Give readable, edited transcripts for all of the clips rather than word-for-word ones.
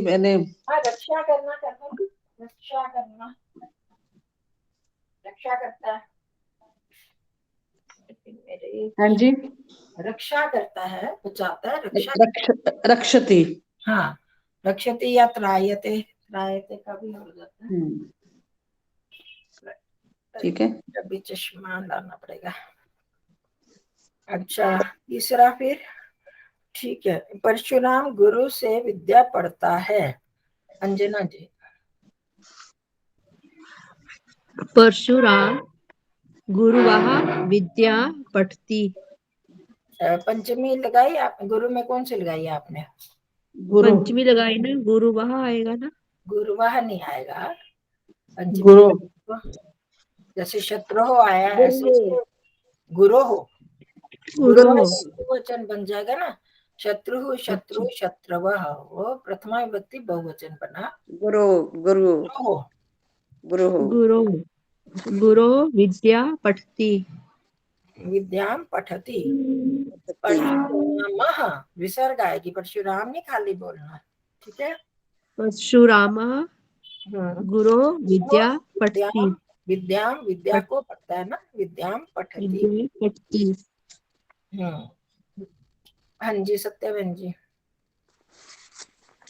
मैंने रक्षा करना करता है, रक्षा करना, रक्षा करता है। हाँ जी, रक्षा करता है, बचाता है, रक्षा। रक्षति। हाँ, रक्षति या त्रायते, त्रायते का भी हो जाता है। ठीक है। अभी चश्मा लाना पड़ेगा। अच्छा, तीसरा फिर। ठीक है, परशुराम गुरु से विद्या पढ़ता है। अंजना जी। परशुराम गुरुवाह विद्या पठती। पंचमी लगाई आप, गुरु में कौन सी लगाई आपने? गुरु। पंचमी लगाई ना, गुरुवाह आएगा ना। गुरुवाह नहीं आएगा, पंचमी गुरु। में जैसे शत्रु आया ऐसे गुरु। गुरु हो। गुरु गुरु। बहुवचन बन जाएगा ना। शत्रु शत्रु अच्छा, शत्रवः, वो प्रथमा विभक्ति बहुवचन बना। गुरु। गुरु। हो, गुरु। गुरु। गुरु विद्या पठती। विद्यां पठति। परशुरामः विसर्ग आएगी, परशुराम नहीं खाली बोलना। ठीक है। परशुरामः गुरु विद्या पठती। विद्याम, विद्याम, विद्या को पढ़ता है ना, विद्याम पठति। विद्या पठती। हाँ जी, सत्यवन जी।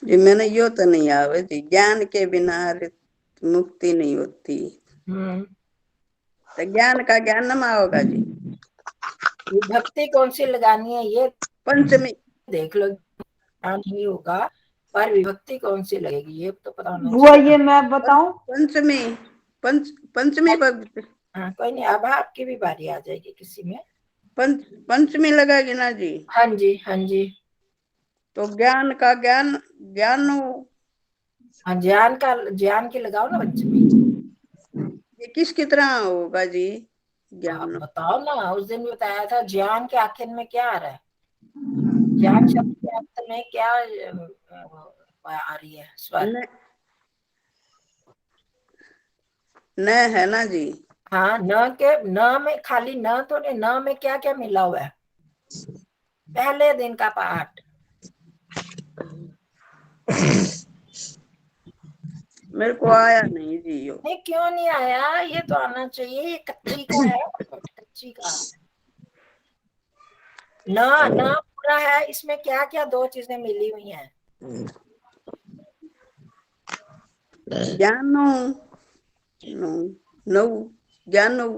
जी मैंने यो तो नहीं आवे जी, ज्ञान के बिना मुक्ति नहीं होती। तो ज्ञान का ज्ञान में होगा जी। विभक्ति कौन सी लगानी है ये पंचमी। देख लो, नहीं होगा, पर विभक्ति कौन सी लगेगी ये तो पता होना बुआ चाहिए। ये मैं बताऊं? पंचमी। पंचमी पर हाँ, कोई नहीं, अब आपकी भी बारी आ जाएगी किसी में। पंचमी लगाएगी ना जी। हाँ जी, हाँ जी। तो ज्ञान का ज्ञान, ज्ञान हाँ, ज्ञान की लगाओ ना पंचमी। ये किसकी तरह होगा जी? आप ज्ञान। बताओ ना, उस दिन भी बताया था, ज्ञान के आखिर में क्या आ रहा है? ज्ञान शब्द के अंत में क्या आ रही है स्वर? न, न है ना जी। हाँ, न के, न में खाली न तो नहीं, न में क्या क्या मिला हुआ है? पहले दिन का पाठ। मेरे को आया नहीं जी यो। नहीं, क्यों नहीं आया? ये तो आना चाहिए, ये कच्ची का है, कच्ची का। न पूरा है, इसमें क्या क्या दो चीजें मिली हुई हैं? ज्ञानो नौ, ज्ञानो।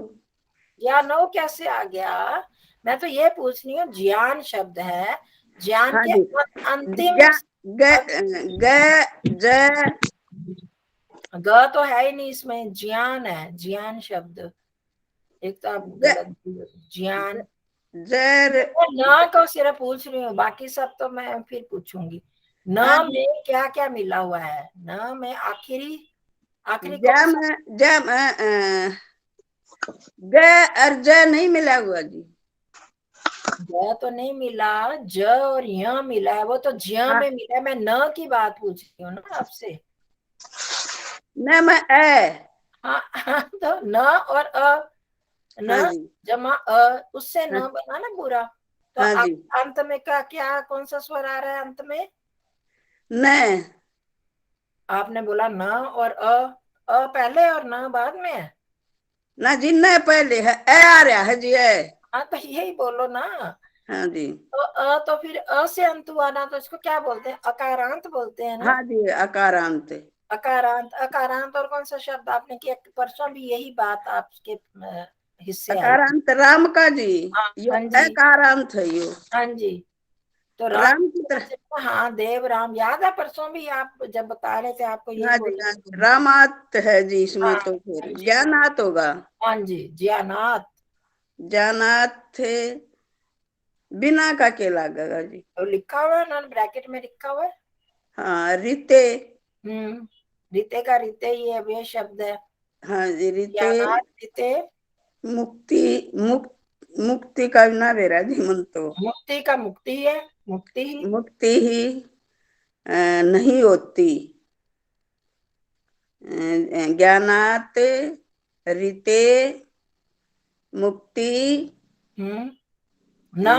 या नो कैसे आ गया? मैं तो ये पूछ रही हूँ, ज्ञान शब्द है, ज्ञान हाँ के जी। अंतिम ग ग तो है ही नहीं इसमें, ज्ञान है, ज्ञान शब्द। एक तो आप गलत, ज्ञान। जर। न को सिर्फ पूछ रही हूँ, बाकी सब तो मैं फिर पूछूंगी। न हाँ जी। में क्या क्या मिला हुआ है? न में आखिरी, आखिरी कौन जम सा? जम ग और ज नहीं मिला हुआ जी। ज तो नहीं मिला, ज और य मिला है, वो तो ज्य हाँ। में मिला है। मैं न की बात पूछ रही हूँ ना आपसे। न में ए। हाँ, हाँ, तो न और अ, हाँ न जी। जमा उससे हाँ, न बना ना पूरा। तो हाँ जी। अंत में का क्या, कौन सा स्वर आ रहा है अंत में? न आपने बोला न और अ पहले और न बाद में है। ना जी, न पहले है, ए आ रहा है जी, ए। हाँ, तो यही बोलो ना। हाँ जी। तो तो फिर से अंत हुआ ना, तो इसको क्या बोलते हैं? अकारांत बोलते हैं ना। हाँ जी, अकारांत। अकारांत, अकारांत। और कौन सा शब्द आपने किया परसों भी, यही बात आपके हिस्से आई थी। अकारांत राम का जी। हाँ, यो हाँ जी, अकारांत है यो। हाँ जी। तो राम, राम की तरह। हाँ, देव राम याद है, परसों भी आप जब बता रहे थे आपको यही हाँ जी, बोला हाँ था। जी, रामात है जी इसमें, हाँ, तो हाँ फिर जी, ज्ञानात होगा। हाँ जी, ज्ञानात। ज्ञानात थे, बिना का के लगेगा जी। तो लिखा हुआ है ना, ब्रैकेट में लिखा हुआ है। हाँ, रीते। रीते का रीते ही है, वे शब्द है। हाँ जी, रीते। ज्ञानात रीते। मुक्ति, मुक्ति का ना बेरा जी मन तो। मुक्ति का मुक्ति है, मुक्ति ही। मुक्ति ही नहीं होती। ज्ञानात रीते मुक्ति। ना,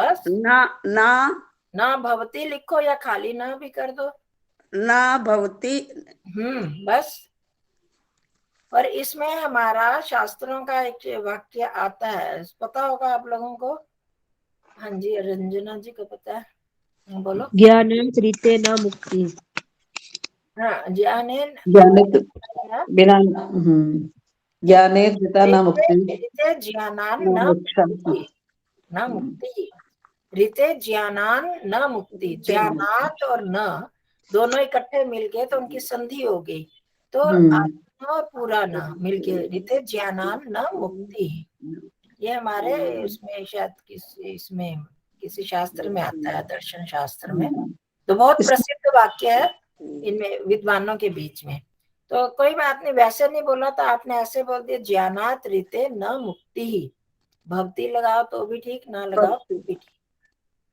बस ना ना ना भवती लिखो या खाली ना भी कर दो। ना भवती। बस। और इसमें हमारा शास्त्रों का एक वाक्य आता है, पता होगा आप लोगों को। हाँ जी, रंजना जी को पता है, बोलो। ज्ञानात् ऋते न मुक्ति। हाँ, ज्ञानेन ज्ञानेत बिना ज्ञानेत ऋता न मुक्ति ऋते ज्ञानान न न मोक्षम। मुक्ति। न मुक्ति, ऋते ज्ञानान न मुक्ति। ज्ञानात और न दोनों इकट्ठे मिलके तो उनकी संधि हो गई, तो आत्मा और पूरा न मिलके ऋते ज्ञानान न मुक्ति। ये हमारे इसमें शायद किसी शास्त्र में आता है, दर्शन शास्त्र में। तो बहुत प्रसिद्ध वाक्य है इनमें विद्वानों के बीच में। तो कोई बात नहीं, वैसे नहीं बोला तो आपने ऐसे बोल दिया, ज्ञानात ऋते न मुक्ति ही। भक्ति लगाओ तो भी ठीक, ना लगाओ तो भी ठीक।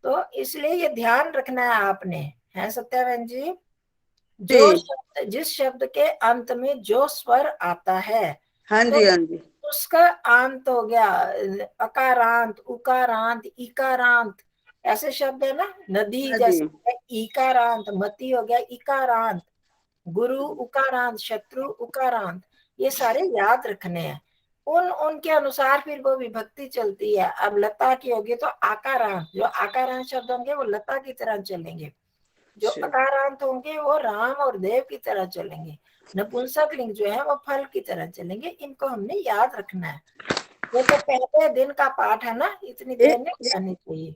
तो इसलिए ये ध्यान रखना है आपने, है सत्यावन जी। जो शब्द, जिस शब्द के अंत में जो स्वर आता है, हाँ तो जी, हाँ जी, उसका अंत हो गया अकारांत, उकारांत, इकारांत। ऐसे शब्द है ना, नदी हाँ जी। जैसे इकारांत, मती हो गया इकारांत, गुरु उकारांत, शत्रु उकारांत। ये सारे याद रखने हैं। उनके अनुसार फिर वो विभक्ति चलती है। अब लता की होगी तो आकारांत, जो आकारांत शब्द होंगे वो लता की तरह चलेंगे, जो अकारांत होंगे वो राम और देव की तरह चलेंगे, नपुंसक लिंग जो है वो फल की तरह चलेंगे। इनको हमने याद रखना है। ये तो पहले दिन का पाठ है ना, इतनी देर में करनी चाहिए।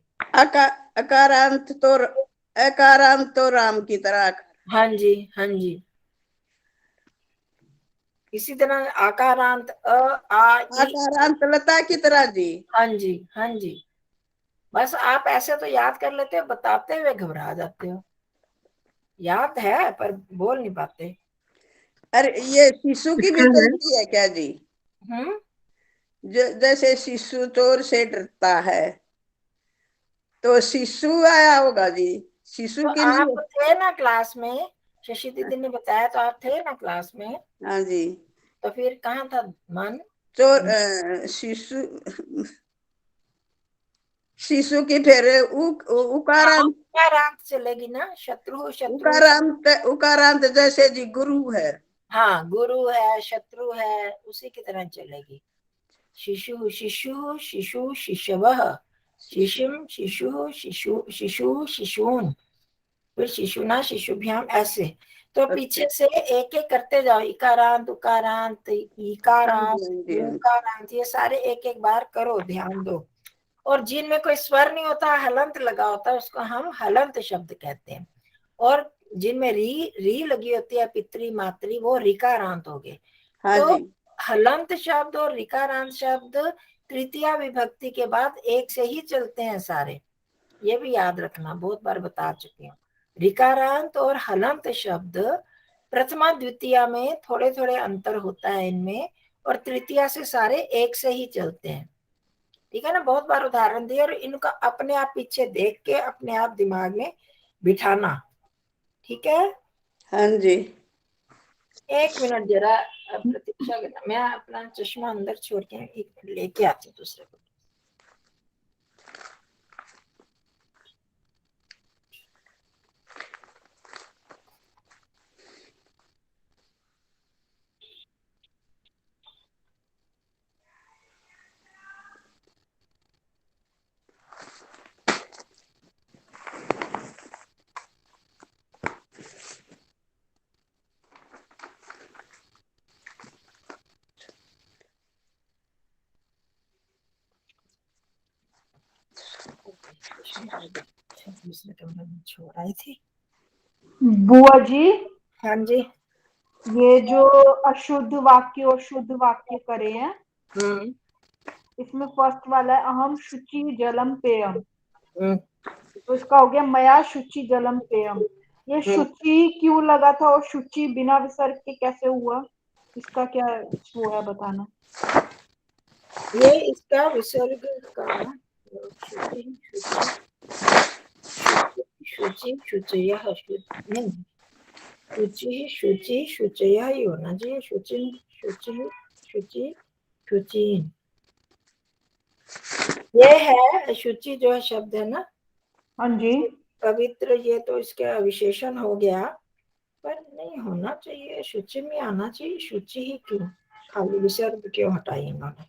अकारांत तो अकारांत तो राम की तरह। हाँ जी, हाँ जी। इसी तरह आकारांत अ आ ई। आकारांत लता की तरह जी। हाँ जी, हाँ जी। बस आप ऐसे तो याद कर लेते हो, बताते हुए घबरा जाते हो। याद है पर बोल नहीं पाते। अरे ये शिशु की भी चलती है क्या जी? हम्म। जैसे शिशु चोर से डरता है, तो शिशु आया होगा जी, शिशु तो के आप लिए। थे ना क्लास में, शशि दीदी ने बताया, तो आप थे ना क्लास में, हाँ जी। तो फिर कहाँ था मन? चोर शिशु, शिशु की फिर उकारांत। उकारांत चलेगी ना, शत्रु शत्रु। उकारांत, उकारांत जैसे जी गुरु है। हाँ, गुरु है, शत्रु है, उसी की तरह चलेगी। शिशु शिशु शिशु शिशवः, शिशुम शिशु शिशु शिशु शिशून, फिर शिशुना शिशुभ्याम, ऐसे। तो पीछे से एक एक करते जाओ, इकारांत उकारांत ईकारांत ऊकारांत, ये सारे एक एक बार करो, ध्यान दो। और जिनमें कोई स्वर नहीं होता, हलंत लगा होता है, उसको हम हलंत शब्द कहते हैं। और जिनमें री लगी होती है, पितरी मातरी, वो रिकारांत हो गए। हाँ तो जी। हलंत शब्द और रिकारांत शब्द तृतीया विभक्ति के बाद एक से ही चलते हैं सारे। ये भी याद रखना, बहुत बार बता चुकी हूँ। रिकारांत और हलंत शब्द प्रथमा द्वितीया में थोड़े थोड़े अंतर होता है इनमें, और तृतीया से सारे एक से ही चलते हैं। ठीक है ना, बहुत बार उदाहरण दिए, और इनका अपने आप पीछे देख के अपने आप दिमाग में बिठाना। ठीक है, हाँ जी। एक मिनट जरा प्रतीक्षा करना, मैं अपना चश्मा अंदर छोड़ के एक मिनट लेके आती हूँ दूसरे को। दूसरे कमरे में छोड़ आई थी। बुआ जी, हाँ जी। ये जो अशुद्ध वाक्य और शुद्ध वाक्य करे हैं, इसमें फर्स्ट वाला है अहम शुचि जलम पेयम, तो इसका हो गया मया शुचि जलम पेयम। ये शुचि क्यों लगा था और शुचि बिना विसर्ग के कैसे हुआ, इसका क्या वो है बताना। ये इसका विसर्ग का शुचि शुचि शुचि शुचयः नहीं, शुचि शुचि शुचयः ही होना चाहिए। शुचि शुचि शुचि शुचि, ये है शुचि जो है शब्द है ना। हाँ जी। पवित्र, ये तो इसका विशेषण हो गया। पर नहीं होना चाहिए, शुचि में आना चाहिए। शुचि ही क्यों, खाली विसर्ग क्यों हटाई इन्होंने?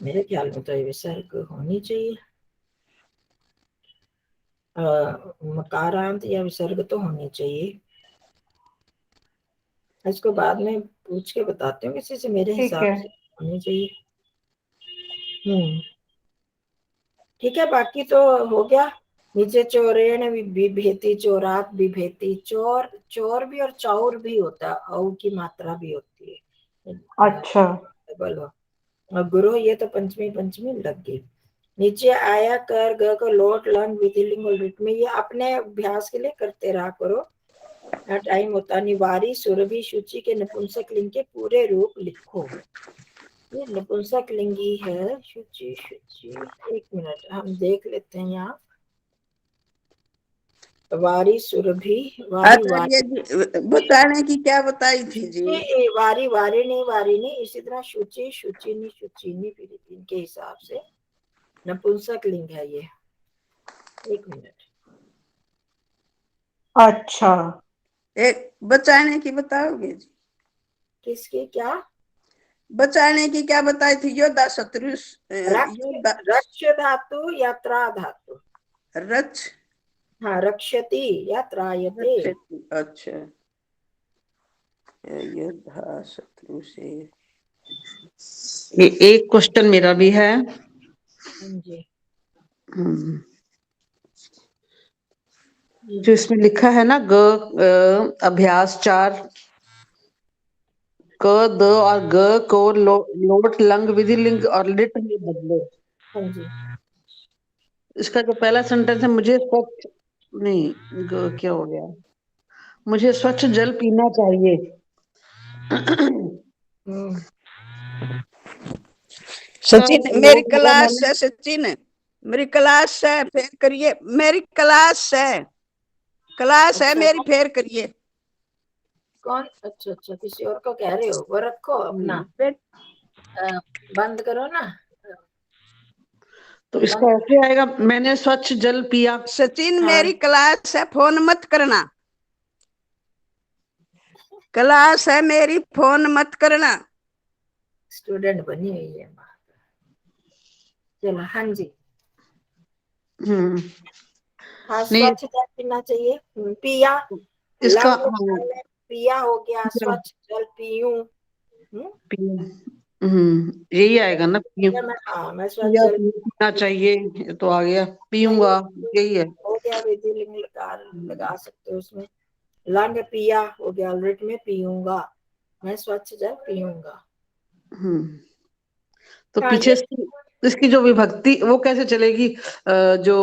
मेरे ख्याल में तो ये विसर्ग होनी चाहिए, मकारांत या विसर्ग तो होनी चाहिए। इसको बाद में पूछ के बताती हूँ किसी से, मेरे हिसाब से होनी चाहिए। ठीक है, बाकी तो हो गया। नीचे चोरेण बिभेति, चोरात बिभेति, चोर, चोर भी और चौर भी होता है, औ की मात्रा भी होती है। अच्छा, बोलो। और गुरु, ये तो पंचमी पंचमी लग गई। नीचे आया कर, ग को लोट लंग विधिलिंग और रिट में, ये अपने अभ्यास के लिए करते रहा करो, टाइम होता नहीं। वारी, सुरभि, शुचि के नपुंसक लिंग के पूरे रूप लिखो। ये नपुंसक लिंगी है, शुचि शुचि। एक मिनट हम देख लेते हैं यहाँ। वारी, सुरभि, वारी, आचार्य जी बताने की क्या बताई थी जी? वारी, वारिणी, इसी तरह शुचि, शुचिनी, शुचिनी, फिर इनके हिसाब से नपुंसक लिंग है ये। एक मिनट। अच्छा, एक बचाने की बताओगे जी? किसकी क्या? बचाने की क्या बताई थी? योद्धा, शत्रु, योद्धा, रक्ष धातु या त्रा धातु? रच, हाँ, रक्षति या त्रायते। अच्छा, योद्धा शत्रु से। एक क्वेश्चन मेरा भी है। जी। जो इसमें लिखा है ना, अभ्यास 4, क, द और ग को लोट लंग विधि लिंग और लिट में बदलो। हाँ जी। इसका जो पहला सेंटेंस है, मुझे स्वच्छ, नहीं, क्या हो गया, मुझे स्वच्छ जल पीना चाहिए। सचिन, मेरी क्लास मैंने, है सचिन, मेरी क्लास है, फेर करिए, मेरी क्लास है, क्लास है मेरी, फेर करिए। कौन? अच्छा अच्छा, किसी और को कह रहे हो? वो रखो अपना, बंद करो ना। तो इसका ऐसे आएगा, मैंने स्वच्छ जल पिया। सचिन, मेरी क्लास है, फोन मत करना, क्लास है मेरी, फोन मत करना। स्टूडेंट बनी हुई है। चलो, हाँ जी। हाँ, स्वच्छ जल पीना चाहिए। पिया, इसका पिया हो गया, स्वच्छ जल पीयूं। यही आएगा ना, मैं स्वच्छ पिया जल पीना चाहिए, तो आ गया, पीऊंगा, यही है। हो गया। विधि लिंग लगा सकते हो उसमें। लंग पिया हो गया, लिट में पीऊंगा, मैं स्वच्छ जल पीऊंगा। तो हाँ, पीछे इसकी जो विभक्ति वो कैसे चलेगी? जो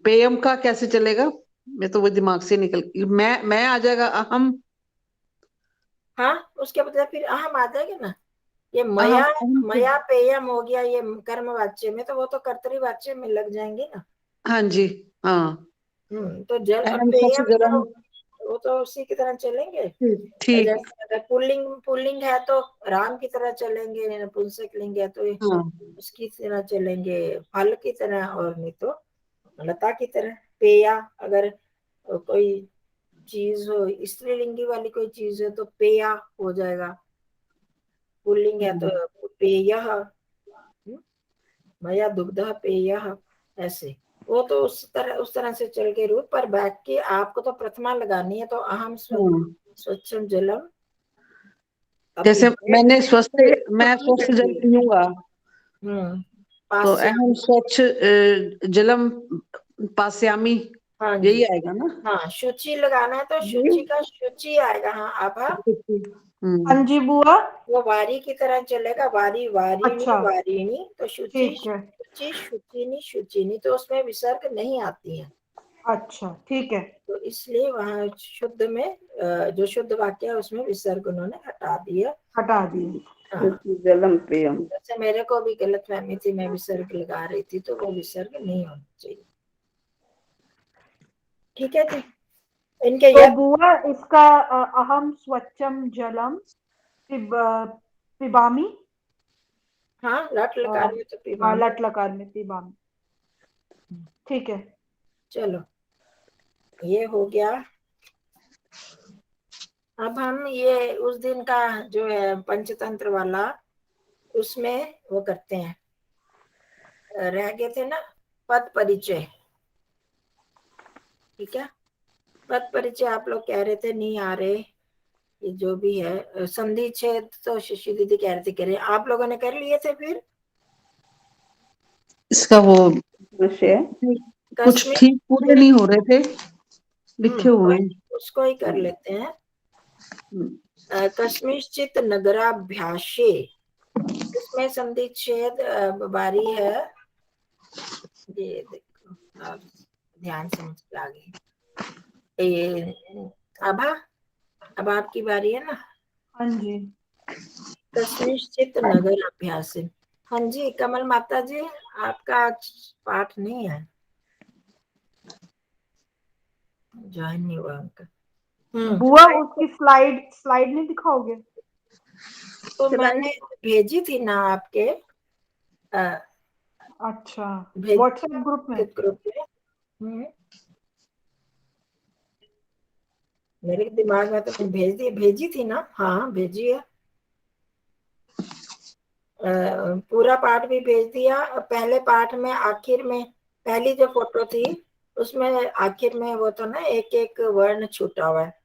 पेयम का कैसे चलेगा? मैं तो वो दिमाग से निकल, मैं आ जाएगा, अहम। हाँ, उसके बदले फिर अहम आ जाएगा ना। ये अहम, मया पेयम हो गया, ये कर्म वाच्य में, तो वो तो कर्तरी वाच्य में लग जाएंगे ना। हाँ जी, हाँ। तो जल और अहम स्वच्छ पेयम जलम, तो वो तो उसी की तरह चलेंगे। ठीक। जैसे अगर पुल्लिंग है तो राम की तरह चलेंगे, नपुंसक लिंग है तो हाँ, उसकी तरह चलेंगे, फल की तरह, और नहीं तो लता की तरह। पेया, अगर कोई चीज हो, स्त्रीलिंगी वाली कोई चीज है तो पेया हो जाएगा। पुल्लिंग है तो पेय, मया दुग्ध पेय, ऐसे। वो तो उस तरह से चल के रूप पर बैठ के आपको तो प्रथमा लगानी है, तो अहम स्वच्छम जलम। जैसे मैं स्वच्छ जल पीऊंगा, तो अहम स्वच्छ जलम पास्यामी, हाँ यही जी। आएगा ना। हाँ, शुचि लगाना है तो शुचि का शुचि आएगा। हाँ, आभा। हाँ जी बुआ। वो वारी की तरह चलेगा, वारी, वारिणी, अच्छा, वारिणी, तो शुचि, ठीक है। शुचि, शुचिनी, शुचिनी, तो उसमें विसर्ग नहीं आती है। अच्छा, ठीक है। तो इसलिए वहां शुद्ध में जो शुद्ध वाक्य है उसमें विसर्ग उन्होंने हटा दिया। हटा दिए। हाँ, जलम पेयम। जैसे मेरे को भी गलतफहमी थी, मैं विसर्ग लगा रही थी, तो वो विसर्ग नहीं होना चाहिए। ठीक है जी। इनके तो यह बुआ इसका अहम स्वच्छम जलम पिबामी। हाँ, लट लकार में तो पिबामी। लट लकार में पिबामी, ठीक है। चलो, ये हो गया अब हम ये उस दिन का जो है पंचतंत्र वाला, उसमें वो करते हैं, रह गए थे ना पद परिचय। ठीक है, पद परिचय आप लोग कह रहे थे नहीं आ रहे, ये जो भी है संधि छेद तो शिशु दीदी कह रहे थे, कह रहे आप लोगों ने कर लिए थे। फिर इसका वो विषय कुछ ठीक पूरे नहीं हो रहे थे लिखे हुए। उसको ही कर लेते हैं। कस्मिश्चित नगराभ्यासे, इसमें संधि छेद बारी है, ये देखो आप ध्यान समझ के आगे। आभा, अब आपकी बारी है ना। हाँ जी। कस्मिश्चित नगर अभ्यास। हाँ जी कमल माता जी, आपका आज पाठ नहीं है, ज्वाइन नहीं हुआ उनका। बुआ उसकी स्लाइड नहीं दिखाओगे? तो मैंने भेजी थी ना आपके अच्छा, व्हाट्सएप ग्रुप में। मेरे दिमाग में तो भेजी थी ना। हाँ भेजी है, पूरा पाठ भी भेज दिया। पहले पाठ में आखिर में पहली जो फोटो थी उसमें आखिर में वो तो ना एक एक वर्ण छूटा हुआ है।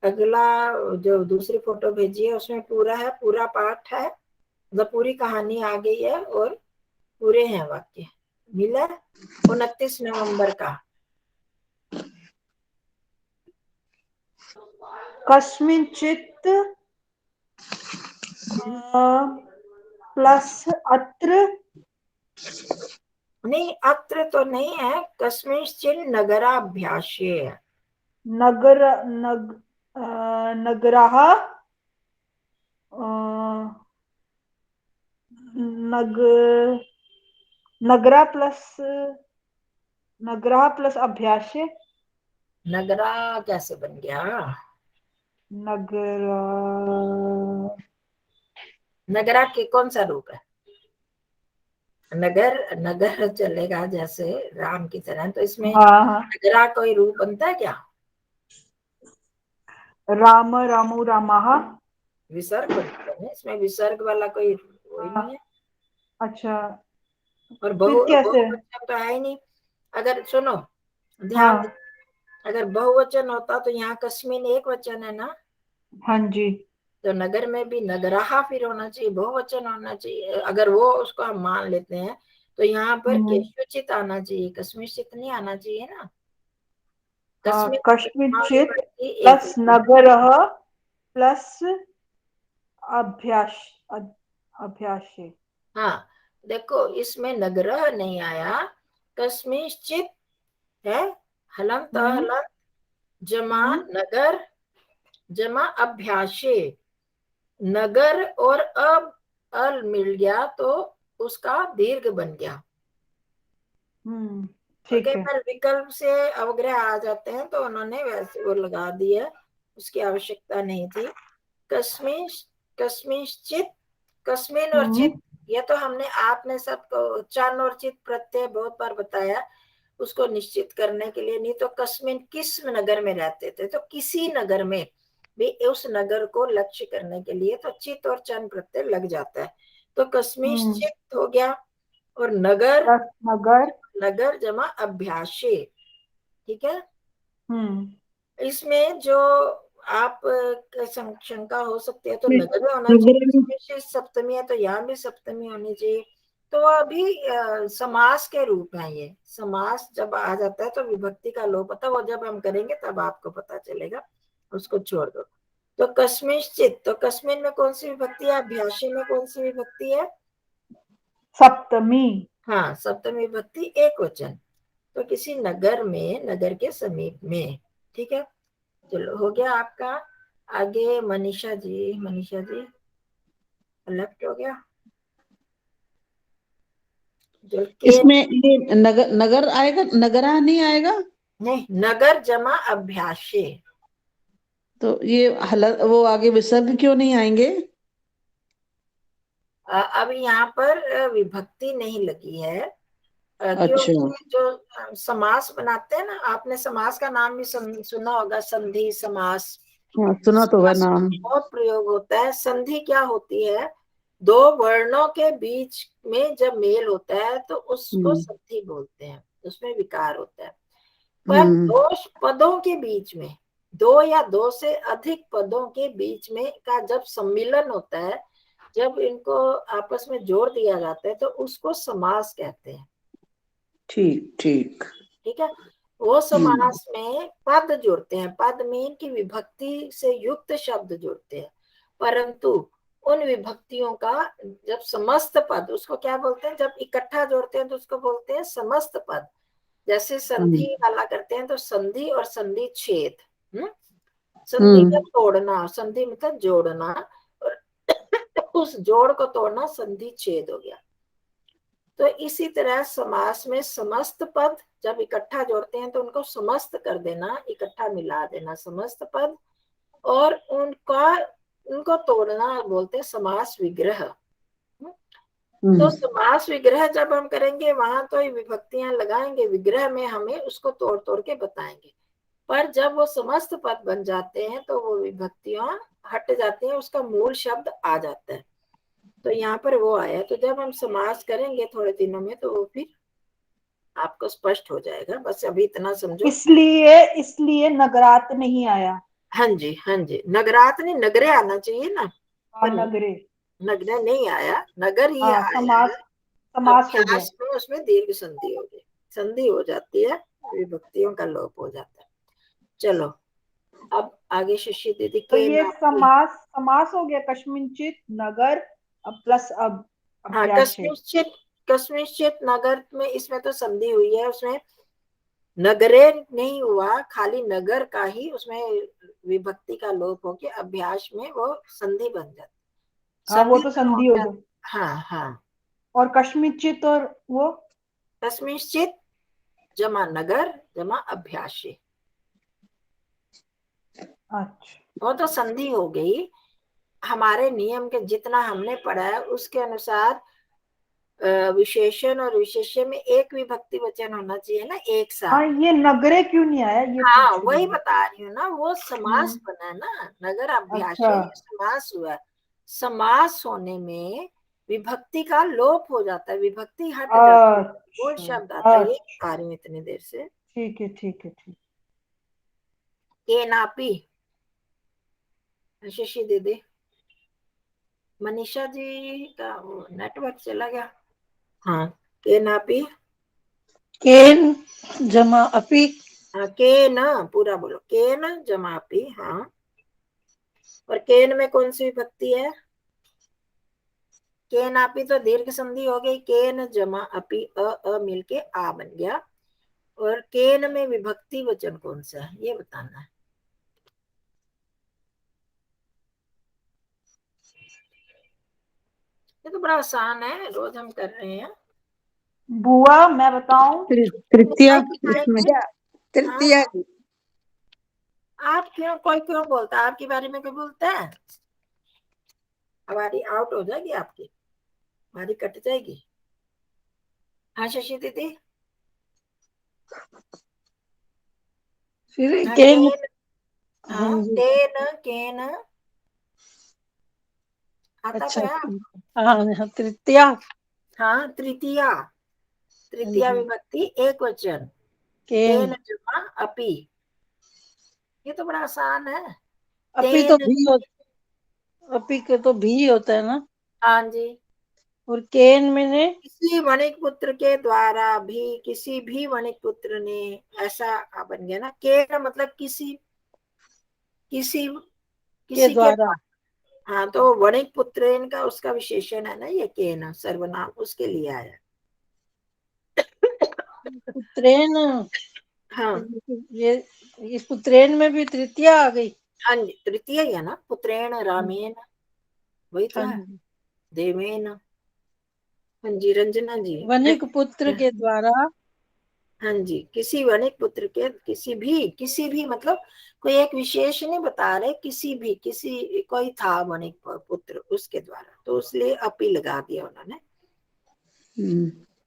अगला जो दूसरी फोटो भेजी है उसमें पूरा है, पूरा पाठ है, मतलब पूरी कहानी आ गई है और पूरे हैं वाक्य। मिला 29 नवंबर का। कस्मिंचित प्लस अत्र, नहीं अत्र तो नहीं है, कस्मिंश्चिन नगराभ्यासे है। नगराः नगरा प्लस अभ्यासे। नगरा कैसे बन गया? नगरा के कौन सा रूप है? नगर, नगर चलेगा जैसे राम की तरह, तो इसमें हाँ। नगरा कोई रूप बनता है क्या? राम रामू रामाः, विसर्ग बनता है, इसमें विसर्ग वाला कोई नहीं है। अच्छा और फिर कैसे? बहुवचन तो है ही नहीं। अगर सुनो ध्यान हाँ दे, अगर बहुवचन होता तो यहाँ कस्मिन एक वचन है ना, हाँ जी। तो नगर में भी नगराहा फिर होना चाहिए, बहुवचन होना चाहिए। अगर वो उसको हम मान लेते हैं तो यहाँ पर केशुचित आना चाहिए, कस्मिश्चित नहीं आना चाहिए ना। कस्मिंचित प्लस नगरः प्लस अभ्यासे। हाँ देखो इसमें नगरः नहीं आया, कस्मिश्चित है, हलंत हलंत जमा नगर जमा अभ्यासे। नगर और अब अल मिल गया तो उसका दीर्घ बन गया। ठीक है। पर विकल्प से अवग्रह आ जाते हैं तो उन्होंने वैसे वो लगा दिया, उसकी आवश्यकता नहीं थी। कस्मिश्चित, कस्मिन और चित, ये तो हमने आपने सबको चन और चित प्रत्यय बहुत बार बताया, उसको निश्चित करने के लिए। नहीं तो कस्मिन किस नगर में रहते थे, तो किसी नगर में भी उस नगर को लक्ष्य करने के लिए तो चित और चन प्रत्यय लग जाता है। तो कस्मिश्चित हो गया, और नगर नगर नगर जमा अभ्यासे। ठीक है, इसमें जो आप शंका हो सकती है तो नगर में होना चाहिए, सप्तमी है तो यहाँ भी सप्तमी होनी चाहिए। तो अभी समास के रूप है, ये समास जब आ जाता है तो विभक्ति का लोप होता है, वो जब हम करेंगे तब आपको पता चलेगा, उसको छोड़ दो। तो कस्मिश्चित, तो कस्मिन में कौन सी विभक्ति है, अभ्यासी में कौन सी विभक्ति है? सप्तमी। हाँ सप्तमी विभक्ति एक वचन, तो किसी नगर में, नगर के समीप में। ठीक है, चलो हो गया आपका। आगे मनीषा जी, मनीषा जी लेफ्ट हो गया। इसमें ये नगर नगर आएगा, नगरा नहीं आएगा? नहीं, नगर जमा अभ्यासे। तो ये वो आगे विसर्ग क्यों नहीं आएंगे? अब यहाँ पर विभक्ति नहीं लगी है, अच्छा क्योंकि जो समास बनाते हैं ना, आपने समास का नाम भी सुना होगा, संधि समास। हाँ, सुना तो है नाम। बहुत प्रयोग होता है। संधि क्या होती है? दो वर्णों के बीच में जब मेल होता है तो उसको संधि बोलते हैं, उसमें विकार होता है। पर दो पदों के बीच में, दो या दो से अधिक पदों के बीच में का जब सम्मिलन होता है, जब इनको आपस में जोड़ दिया जाता है तो उसको समास कहते हैं। ठीक ठीक। ठीक है। वो समास में पद जुड़ते हैं, पद में की विभक्ति से युक्त शब्द जुड़ते हैं, परंतु उन विभक्तियों का जब समस्त पद, उसको क्या बोलते हैं, जब इकट्ठा जोड़ते हैं तो उसको बोलते हैं समस्त पद। जैसे संधि वाला करते हैं तो संधि और संधि छेद। संधि का तोड़ना, संधि मतलब जोड़ना, और उस जोड़ को तोड़ना संधि छेद हो गया। तो इसी तरह समास में समस्त पद जब इकट्ठा जोड़ते हैं तो उनको समस्त कर देना, इकट्ठा मिला देना समस्त पद, और उनको तोड़ना बोलते हैं समास विग्रह। तो समास विग्रह जब हम करेंगे वहां तो विभक्तियां लगाएंगे, विग्रह में हमें उसको तोड़ तोड़ के बताएंगे। पर जब वो समस्त पद बन जाते हैं तो वो विभक्तियां हट जाती हैं, उसका मूल शब्द आ जाता है। तो यहाँ पर वो आया। तो जब हम समास करेंगे थोड़े दिनों में तो वो फिर आपको स्पष्ट हो जाएगा। बस अभी इतना समझो। इसलिए नगरात नहीं आया। हाँ जी, हाँ जी, नगरात नहीं, नगरे आना चाहिए ना। हाँ, नगरे, नगरे नहीं आया, नगर ही हाँ, आया है। समास हो गया। अभ्यास में उसमें दीर्घ संधि हो गई, संधि हो जाती है, विभक्तियों का लोप हो जाता है। चलो अब आगे शशि दीदी तो के ये समास हो गया, कस्मिंचित नगर प्लस अब हाँ, अभ्यास। कस्मिंचित नगर में इसमें तो संधि हुई है, उसमें नगरे नहीं हुआ, खाली नगर का ही उसमें विभक्ति का लोप हो के अभ्यास में वो संधि बन जाती। हाँ, वो तो संधि हो गई। हाँ हाँ। और कस्मिंचित और वो कस्मिंचित जमा नगर जमा अभ्यासी। अच्छा, वो तो संधि हो गई। हमारे नियम के जितना हमने पढ़ा है उसके अनुसार विशेषण और विशेष्य में एक विभक्ति वचन होना चाहिए ना, एक साथ। हाँ, ये नगरे क्यों नहीं आया ये? हाँ, वही बता रही हूँ ना, वो समास बना ना, नगर अभ्यास समास हुआ। समास होने में विभक्ति का लोप हो जाता है, विभक्ति हट जाती है, वो शब्द आता है। ये बता रही हूँ इतनी देर से। ठीक है, ठीक है, ठीक। केनापि, शशि दीदी, मनीषा जी का नेटवर्क चला गया। हाँ, केनापि, केन जमा अपि। हाँ, केन पूरा बोलो, केन जमा अपि। हाँ, और केन में कौन सी विभक्ति है? केनापि तो दीर्घ संधि हो गई, केन जमा अपि अ मिलके आ बन गया। और केन में विभक्ति वचन कौन सा है ये बताना है। ये तो बड़ा आसान है, रोज हम कर रहे हैं। बुआ मैं बताऊं? तृतीया, तृतीया। आप क्यों, कोई क्यों बोलता है आपके बारे में? कोई बोलता है? हमारी आउट हो जाएगी, आपकी हमारी कट जाएगी। हाँ शशि दीदी, फिर हाँ, केन। हाँ, केन केन आता अच्छा, है। हाँ, तृतीया। हाँ, तृतीया, तृतीया विभक्ति एक वचन, केन जमा अपि। ये तो बड़ा आसान है। अपि तो भी अपि के तो भी होता है ना। हाँ जी। और केन मैंने किसी वणिक पुत्र के द्वारा भी, किसी भी वणिक पुत्र ने, ऐसा बन गया ना। केन मतलब किसी किसी के किसी के द्वारा। हाँ, तो वणिक पुत्रेन का उसका विशेषण है ना ये केन, सर्वनाम उसके लिए आया। पुत्रेन। हाँ, ये इस पुत्रेन में भी तृतीया आ गई। हाँ जी, तृतीय है ना, पुत्रेण रामेन, वही तो है, देवेन। हाँ जी रंजना जी, वनिक पुत्र के द्वारा। हाँ जी, किसी वणिक पुत्र के, किसी भी मतलब कोई एक विशेष नहीं बता रहे, किसी कोई था वणिक पुत्र उसके द्वारा, तो इसलिए अपी लगा दिया उन्होंने।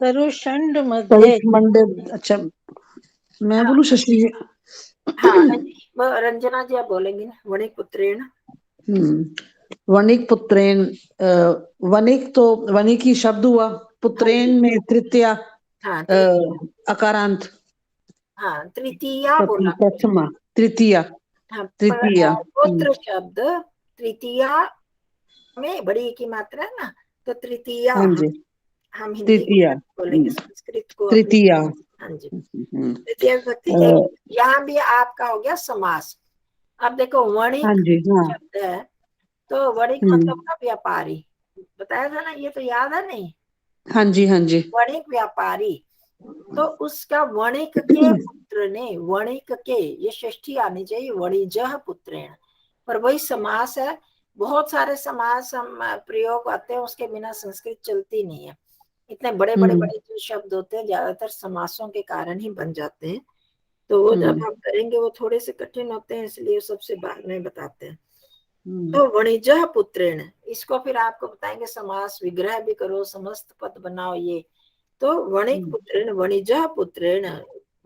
तरुषंड मध्य। मंडे। अच्छा, मैं बोलूं शशि? हाँ रंजना जी आप बोलेंगे ना, वणिक पुत्रेण। वणिक पुत्रेण, वणिक तो वणिक ही शब्द हुआ, पुत्रेण में तृतीया हाँ अकारांत, हाँ तृतीया बोला, प्रथमा तृतीया हाँ तृतीया। पुत्र शब्द तृतीया में बड़ी की मात्रा है ना, तो तृतीया हाँ जी, हम हिंदी तृतीया, बोलेंगे, संस्कृत को तृतीया। हाँ जी तृतीया विभक्ति। यहाँ भी आपका हो गया समास। अब देखो वणिक हाँ जी, हाँ शब्द है, तो वणिक मतलब का व्यापारी बताया था ना, ये तो याद है नहीं? हाँ जी, हाँ जी। वणिक व्यापारी, तो उसका वणिक के पुत्र ने, वणिक के ये षष्ठी आनी चाहिए, वणिजः पुत्रेण, पर वही समास है। बहुत सारे समास हम प्रयोग आते हैं, उसके बिना संस्कृत चलती नहीं है। इतने बड़े बड़े बड़े जो शब्द होते हैं ज्यादातर समासों के कारण ही बन जाते हैं, तो वो जब हम करेंगे वो थोड़े से कठिन होते हैं, इसलिए सबसे बाद में बताते हैं। तो वणिजः पुत्रेण, इसको फिर आपको बताएंगे समास विग्रह भी करो, समस्त पद बनाओ ये। तो वणिक पुत्रेण, वणिजः पुत्रेण,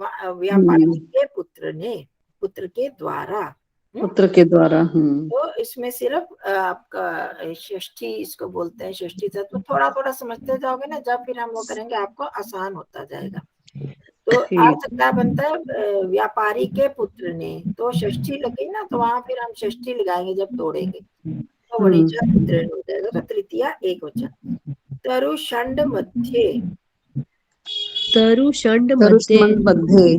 व्यापारी के पुत्र ने, पुत्र के द्वारा, पुत्र के द्वारा। तो इसमें सिर्फ आपका षष्ठी इसको बोलते हैं, षष्ठी तत्व थोड़ा थोड़ा समझते जाओगे ना, जब फिर हम वो करेंगे आपको आसान होता जाएगा। तो अर्थ क्या बनता है, व्यापारी के पुत्र ने, तो षष्ठी लगी ना, तो वहां फिर हम षष्ठी लगाएंगे जब तोड़ेंगे, तो वणिजः पुत्रेण हो जाएगा, तो तृतीया एक वचन। तरुषंड मध्य, तरुषंड मध्ये,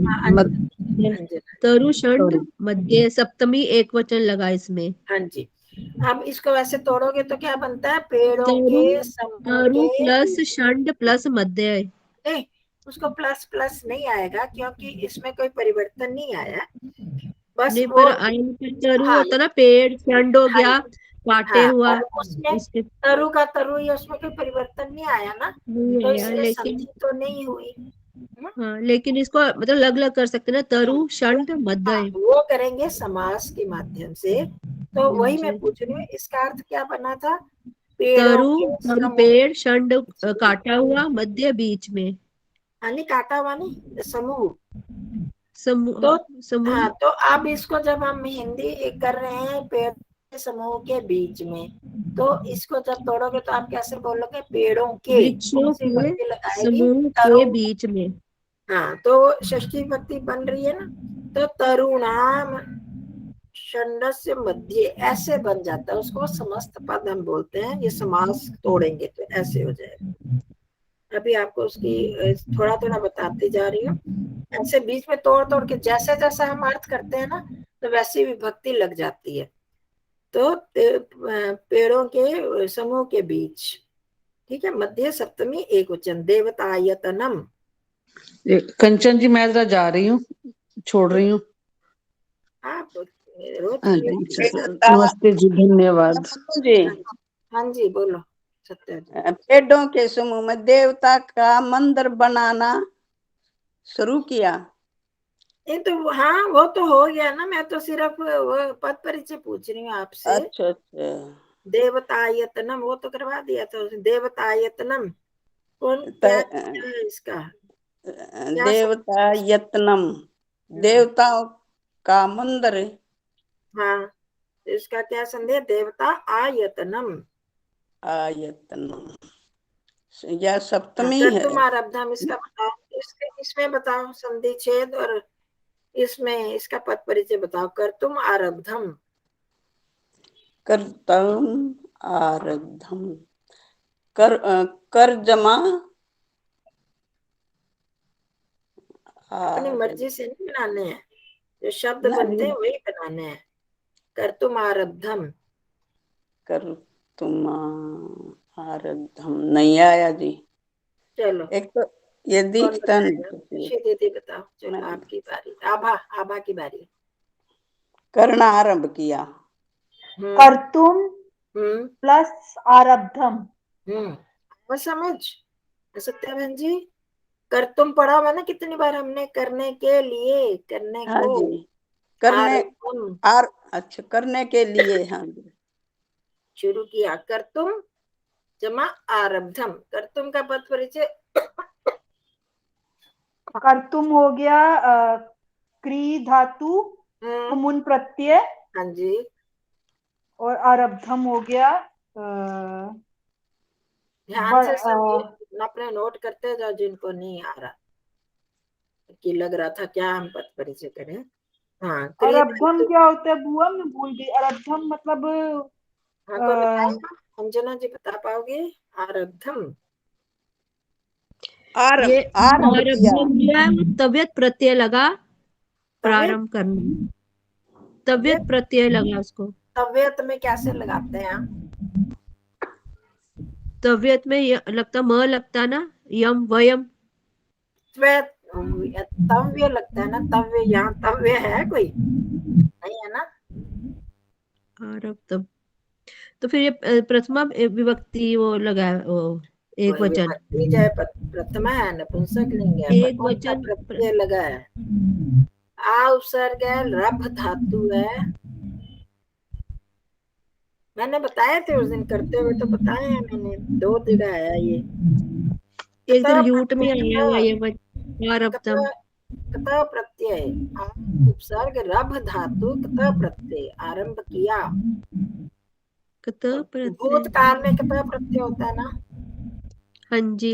तरुषंड मध्ये सप्तमी एक वचन लगा इसमें। हाँ जी। अब इसको वैसे तोड़ोगे तो क्या बनता है, पेड़ों के समूह तरु के, प्लस षंड प्लस मध्य। नहीं उसको प्लस प्लस नहीं आएगा, क्योंकि इसमें कोई परिवर्तन नहीं आया, बस नहीं वो पर आइन पे तरु हाँ होता ना, पेड़ षंड हो गया, काटे हाँ, हुआ और उसमें इसके तरु का तरु ही, उसमें कोई परिवर्तन नहीं आया ना, नहीं तो आया, इसलिए लेकिन संधि तो नहीं हुई। हाँ, लेकिन इसको मतलब अलग अलग कर सकते ना, तरु षंड हाँ, मध्य। वो करेंगे समास के माध्यम से। तो वही मैं पूछ रही हूँ, इसका अर्थ क्या बना था, पेड़ों तरु के तरु समूह, पेड़, षंड काटा हुआ, मध्य बीच में, यानी काटा हुआ नहीं, समूह। समूह तो समूह। हाँ, तो अब इसको जब हम हिंदी कर रहे हैं पेड़ के समूह के बीच में, तो इसको जब तोड़ोगे तो आप कैसे बोलोगे, पेड़ों के, कौन वृक्षों सी के विभक्ति लगाएगी, समूह तरु। के बीच में। हाँ, तो षष्ठी विभक्ति बन रही है ना, तो तरुणाम षण्डस्य मध्य ऐसे बन जाता है, उसको समस्त पद हम बोलते हैं। ये समास तोड़ेंगे तो ऐसे हो जाएगा। अभी आपको उसकी थोड़ा थोड़ा बताती जा रही हूँ, ऐसे बीच में तोड़ तोड़ के जैसे जैसा हम अर्थ करते हैं ना, तो वैसी विभक्ति लग जाती है। तो पेड़ों के समूह के बीच, ठीक है, मध्य सप्तमी एक वचन, देवतायतनम। कंचन जी मैं जरा जा रही हूँ, छोड़ रही हूँ। आप रोज हाँ की जी, नमस्ते जी, धन्यवाद जी। हाँ जी बोलो सत्या जी। पेड़ों के समूह में देवता का मंदिर बनाना शुरू किया। ये तो हाँ, वो तो हो गया ना, मैं तो सिर्फ वो पद परिचय पूछ रही हूँ आपसे। अच्छा अच्छा, देवतायतनम वो तो करवा दिया था उसने, देवतायतनम कौन क्या है इसका, क्या देवता यत्नम, देवताओं का मंदिर। हाँ, इसका क्या संदेह, देवता आयतनम, आयतनम यह सप्तमी है। कर्तुमारब्धम, इसका बताओ, इसमें बताओ संधि छेद, और इसमें इसका पद परिचय बताओ, कर्तुम आरब्धम। कर्तम आरब्धम, कर जमा अपनी मर्जी से नहीं बनाने हैं, जो शब्द बनते हैं वही बनाने हैं। कर्तुम आरब्धम, कर तुम आरब्धम नहीं आया जी। चलो एक तो ये कौन दिखता बताएगा, नहीं। ऋषि दीदी बताओ, चलो आपकी बारी, आभा, आभा की बारी। करना आरंभ किया। कर्तुम हम्म प्लस आरब्धम। वो समझ सत्या बहन जी, कर्तुम पढ़ा हुआ ना कितनी बार हमने, करने के लिए, करने हाँ को, जी, करने आरब्धम अच्छा, करने के लिए। हाँ जी, शुरू किया, कर्तुम जमा आरब्धम, कर्तुम का पद परिचय, कर्तुम हो गया क्री धातु, तुमुन प्रत्यय, हाँ जी, और आरब्धम हो गया। ध्यान से समझिए, अपने नोट करते जाओ जिनको नहीं आ रहा कि लग रहा था क्या हम पद परिचय करें। हाँ, आरब्धम क्या होता है बुआ, मैं भूल गई। आरब्धम मतलब हाँ, कोई बताएगा? अंजना जी बता पाओगे? आरब्धम, ये आरंभ किया। आरब्धम जो है वो तबियत प्रत्यय लगा, प्रारंभ करना, तबियत प्रत्यय लगा उसको। तबियत में कैसे लगाते हैं? तबियत में लगता म लगता ना, यम वयम। तव्य लगता है ना, तव्य, यहाँ तव्य है कोई नहीं है ना? आरब्धम तो फिर ये प्रथमा विभक्ति वो लगा, वो एक वचन, विभक्ति चाहे प्रथमा है, नपुंसकलिंग है, पर एक कौन सा वचन। प्रत्यय लगा है? आ उपसर्ग है, रभ धातु है। मैंने बताए थे उस दिन करते हुए, तो बताए हैं मैंने, 2 जगह आया ये। एक दिन यूट में आया हुआ ये वचन आरब्धम। कत प्रत्यय, आ उपसर्ग रभ धातु, कत प्रत्यय, आरंभ किया। कत प्रत्यय, भूतकाल में कत प्रत्यय होता है ना? हाँ जी।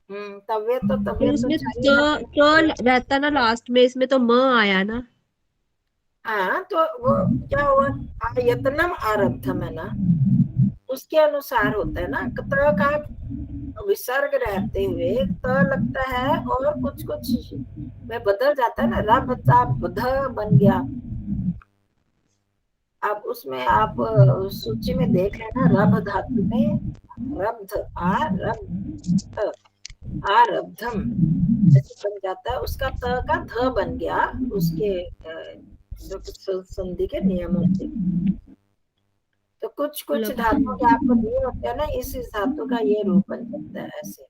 तव्य फिर तो इसमें चाहिए ना। तो रहता ना लास्ट में, इसमें तो म आया ना। हाँ, तो वो क्या हुआ? आयतनम आरब्धम है ना, उसके अनुसार होता है ना। कत का विसर्ग रहते हुए त लगता है, और कुछ कुछ में बदल जाता है ना, रभ ता बध बन गया। आप उसमें आप सूची में देख लेना, रभ धातु में रब्ध, आरब्धम ऐसे बन जाता है, उसका त का ध बन गया, उसके संधि के नियमों से। तो कुछ कुछ धातु के आपको दिए होते हैं ना, इस धातु का ये रूप बन जाता है ऐसे।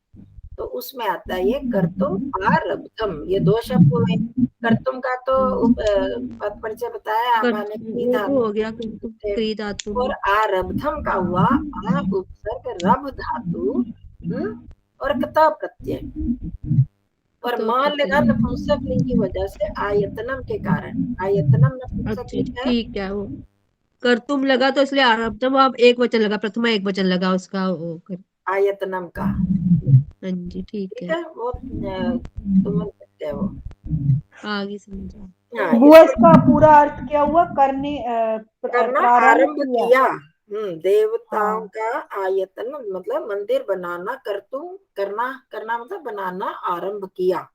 तो उसमें आता है ये कर्तुम आरब्धम, ये 2 शब्द हुए। कर्तुम का तो पद परिचय बताया मैंने, की वो तो धातु हो गया क्री धातु और में। आरब्धम का हुआ आ उपसर्ग रभ धातु, और कता प्रत्यय, और तो मान लेगा नपुंसक लिंग की वजह से, आयतनम के कारण। आयतनम नपुंसक अच्छा लिंग है। ठीक है, वो कर्तुम लगा तो इसलिए आरब्धम, अब एक वचन लगा, प्रथमा एक वचन लगा उसका वो आयतनम का, हाँ जी ठीक ठीक है, है, वो तुम सकते हैं वो। आगे समझा। हाँ, बुआ इसका पूरा अर्थ क्या हुआ? करने करना, प्रारंभ आरंभ किया। किया। देवताओं हाँ। का आयतन मतलब मंदिर बनाना, कर्तुम करना, करना मतलब बनाना, आरंभ किया,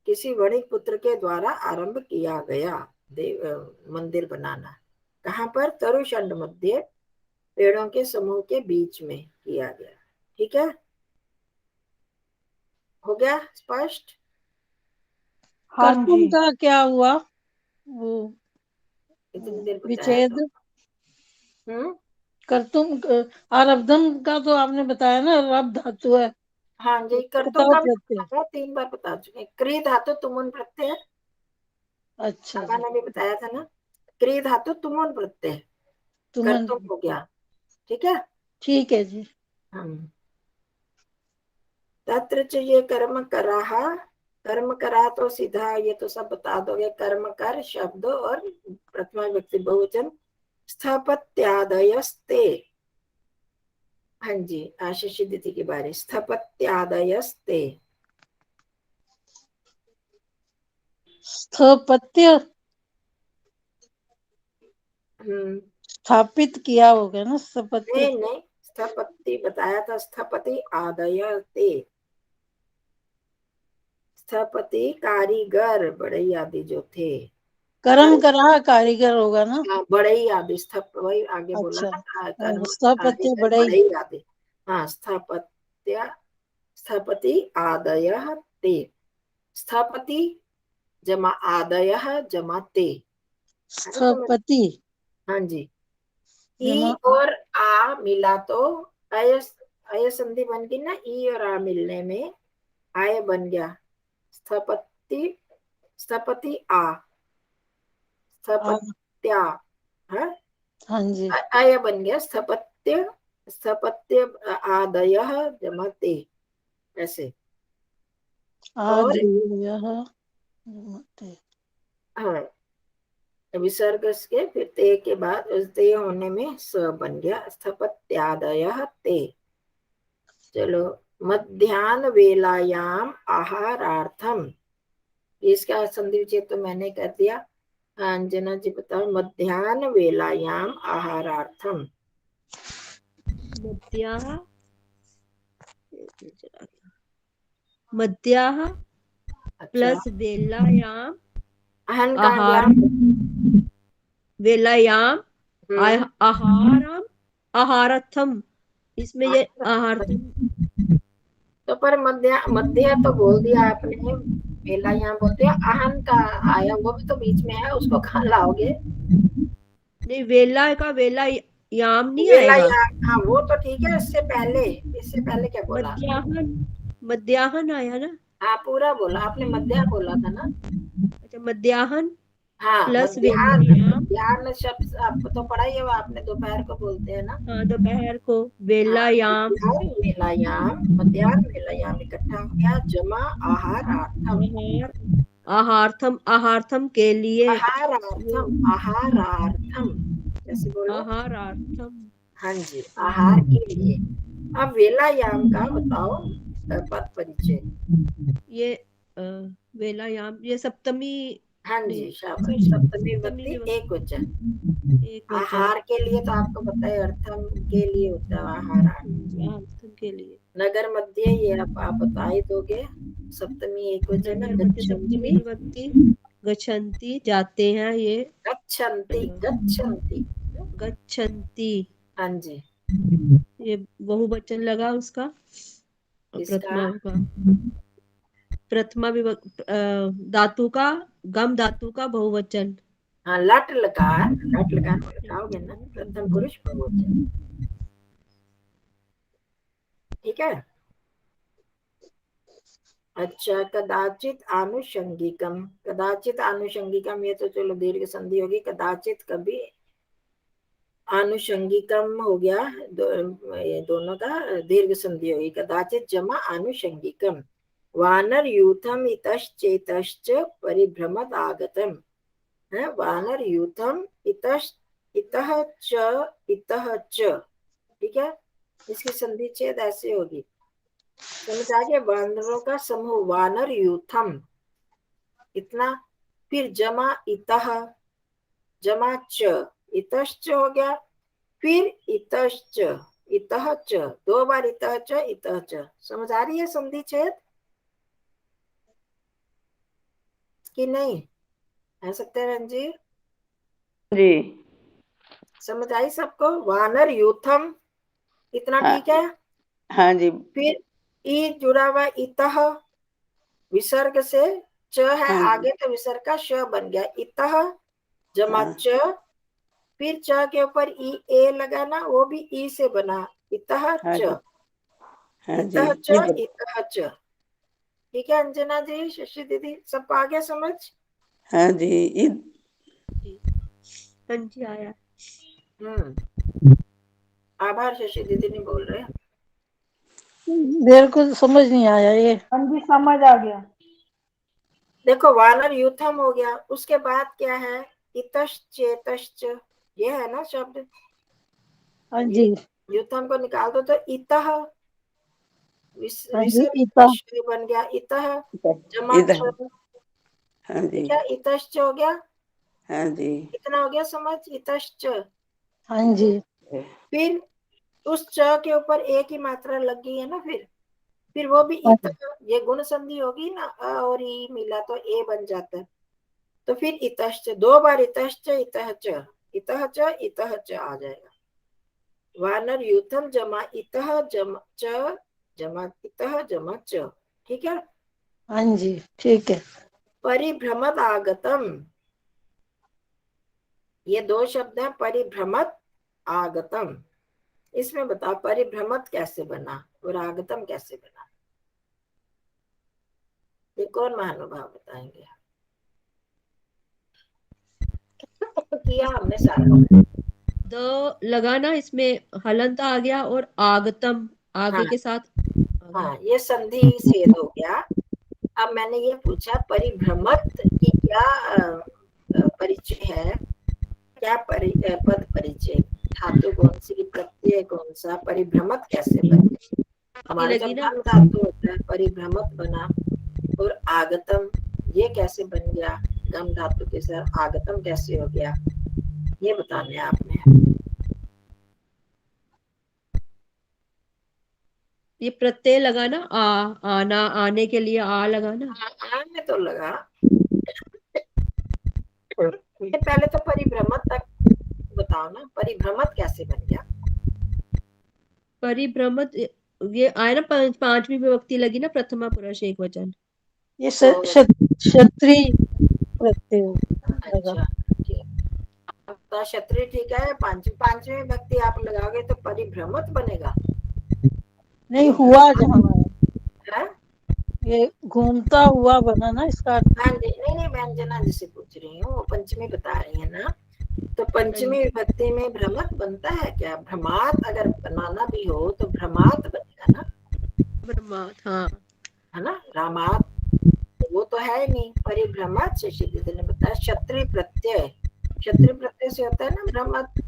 किसी वणिक पुत्र के द्वारा आरंभ किया गया मंदिर बनाना। कहाँ पर? तरुषंड मध्य, पेड़ों के समूह के बीच में किया गया। ठीक है, हो गया स्पष्ट? हाँ कर्तुम जी। का क्या हुआ? वो इतनी देर बताया विच्छेद, तो। हम्म कर्तुम आरब्धम का तो आपने बताया ना, रब धातु है। हाँ जी, कर्तुम कताव का प्रत्यय। मैं 3 बार बता चुके। क्री धातु तुमुन प्रत्यय, अच्छा जी, मैंने भी बताया था ना। क्री धातु तुमुन प्रत्यय, तुमन, कर्तुम हो गया। ठीक है। ठीक है जी। हम तत्र च ये कर्म कराहा, कर्म करा तो सीधा ये तो सब बता दोगे। कर्म कर शब्द और प्रथमा व्यक्ति बहुवचन, स्थपत्यादयस्ते। हाँ जी, आशीष दीदी के बारे, स्थपत्यादयस्ते। स्थपत्य, हम्म स्थापित किया होगा ना, स्थपत्य। नहीं नहीं, स्थपति बताया था, स्थपति आदय ते। स्थपति कारीगर, बढ़ई आदि जो थे। कर्म करा कारीगर होगा ना। बढ़ई आदि, स्थप वही आगे बोला अच्छा, ना, कर्म स्थापत्य कारीगर बढ़ई। बढ़ई आदि। हाँ, स्थापत्य, स्थपति आदय ते। स्थपति जमा आदय जमा ते, है ना समझ? स्थपति हाँ जी। ई जमा, और आ मिला तो अय, अय संधि बन गई ना, ई और आ मिलने में आय बन गया। स्थपति, स्थपति आ, आ, स्थपत्या है, हाँ जी, आय बन गया। स्थपत्य, स्थपत्य आदय जमा ते, ऐसे। और आज यह हाँ, विसर्ग के फिर ते के बाद ते होने में स बन गया, स्थपत्यादयः ते। चलो, मध्याह्न वेलायाम आहारार्थम, इसका संधि विच्छेद तो मैंने कर दिया। अंजना जी बताओ, मध्याह्न वेलायाम आहारार्थम। मध्याह्न अच्छा, प्लस वेलायाम अहन आहार वेलायाम आहारम आहारथम, इसमें ये आहारथम। तो पर मध्य तो बोल दिया आपने, वेलायाम बोलते हैं, अहन का आया वो भी तो बीच में है, उसको कहाँ लाओगे? नहीं, वेला का वेला याम नहीं वेला आएगा। हाँ वो तो ठीक है, इससे पहले क्या बोला? मध्याह्न आया ना। हाँ पूरा बोला आपने, मध्याह्न बोला था ना। अच्छा, मध्याह्न हाँ, प्लस मध्याह्न शब्द आपको तो पढ़ा ही है, आपने दोपहर को बोलते हैं ना। हाँ, दोपहर को हाँ, वेलायाम मध्याह्न वेलायाम इकट्ठा हो गया, जमा आहारार्थम। आहार्थम के लिए। आहारार्थम कैसे बोलो? आहारार्थम। हाँ जी, आहार के लिए। अब वेलायाम का बताओ पद परिचय। ये वेलायाम, ये सप्तमी। हाँ जी, शाबाश, सप्तमी विभक्ति एक वचन। आहार के लिए तो आपको पता है, अर्थम के लिए होता है आहार। अर्थम के लिए। नगर मध्य, ये आप बता ही दोगे, सप्तमी एक वचन है। सप्तमी विभक्ति, गच्छन्ति जाते हैं, ये गच्छन्ति हाँ जी, ये बहुवचन लगा उसका। प्रथमा धातु का, गम धातु का बहुवचन। हाँ, लट लकार लगाओगे ना, प्रथम पुरुष बहुवचन, ठीक है। अच्छा, कदाचित आनुषंगिकम, ये तो चलो दीर्घ संधि होगी, कदाचित कभी आनुषंगिकम हो गया, ये दोनों का दीर्घ संधि होगी, कदाचित जमा आनुषंगिकम। वानर यूथम इतश्चेतश्च परिभ्रमत आगतम है, वानर यूथम इतः च, ठीक है। इसकी संधि छेद ऐसे होगी, समझ आ गया? वानरों का समूह, वानर यूथम इतना, फिर जमा इतः, जमा च, इतश्च हो गया, फिर इतश्च, इतः च, दो बार इतः च। समझ आ रही है संधि छेद कि नहीं? आ सकते हैं रंजी जी? समझ आई सबको? वानर यूथम इतना, हाँ, ठीक है। हाँ जी। फिर ई जुड़ा हुआ इतः, विसर्ग से च है हाँ आगे, तो विसर्ग का श बन गया, इतः जमा हाँ, च, फिर च के ऊपर ई ए लगा ना, वो भी ई से बना, इतः हाँ च, जी, हाँ जी। इतः च, इतः च, ठीक है। अंजना जी, शशि दीदी, सबको आ गया समझ? हाँ जी, हाँ जी, आया। आभार, शशि दीदी नहीं बोल रहे। मेरे को समझ नहीं आया ये। हाँ जी, समझ आ गया। देखो, वानर यूथम हो गया, उसके बाद क्या है? इतश्चेतश्च, ये है ना शब्द। हाँ जी, यूथम को निकाल दो तो इतः, हाँ जी, इतना। बन गया, इतः जमा इधर, च, हाँ जी, ठीक है, इतश्च हो गया। हाँ जी, कितना हो गया समझ? इतश्च। हाँ जी, फिर उस च के ऊपर एक ही मात्रा लग गई है ना, फिर वो भी हाँ इतः, ये गुण संधि होगी ना, अ और ई मिला तो ए बन जाता है, तो फिर इतश्च, दो बार इतश्च इतः च, इतः च इतः च आ जाएगा। वानर यूथम जमा इतः जमा च, जमा इतः जमा च, ठीक है। हाँ जी, ठीक है। परिभ्रमत आगतम, ये दो शब्द हैं, परिभ्रमत आगतम। इसमें बताओ परिभ्रमत कैसे बना और आगतम कैसे बना, ये कौन महानुभाव बताएंगे? किया हमने सारा, द लगाना, इसमें हलंत आ गया और आगतम आगे हाँ, के साथ। हाँ, ये संधि छेद हो गया, अब मैंने ये पूछा परिभ्रमत की क्या परिचय है, क्या पद परिचय, धातु कौन सी, प्रत्यय कौन सा, परिभ्रमत कैसे बने। हमारा जब गम धातु होता है परिभ्रमत बना, और आगतम ये कैसे बन गया, गम धातु के साथ आगतम कैसे हो गया, ये बताने आपने। ये प्रत्यय लगा ना, आना, आने के लिए आ लगा ना, आने तो लगा। पहले तो परिभ्रमत तक बताओ ना, परिभ्रमत कैसे बन गया। परिभ्रमत ये आए ना, पांचवी विभक्ति लगी ना, प्रथमा पुरुष एक वचन। ये क्षत्रिय प्रत्यय लगा। अच्छा तो क्षत्रिय ठीक है, पांचवी विभक्ति आप लगाओगे तो परिभ्रमत बनेगा। नहीं हुआ जहाँ है? ये घूमता हुआ बना ना, इसका नहीं व्यंजना जिसे पूछ रही हूँ, वो पंचमी बता रही है ना, तो पंचमी विभक्ति में भ्रमत बनता है क्या। भ्रमात अगर बनाना भी हो तो भ्रमात बनेगा ना, भ्रमात, हाँ है ना, रामात वो तो है नहीं। परिभ्रमत से दीदी ने बताया क्षत्रिय प्रत्यय, क्षत्रिय प्रत्यय से होता है ना भ्रमत।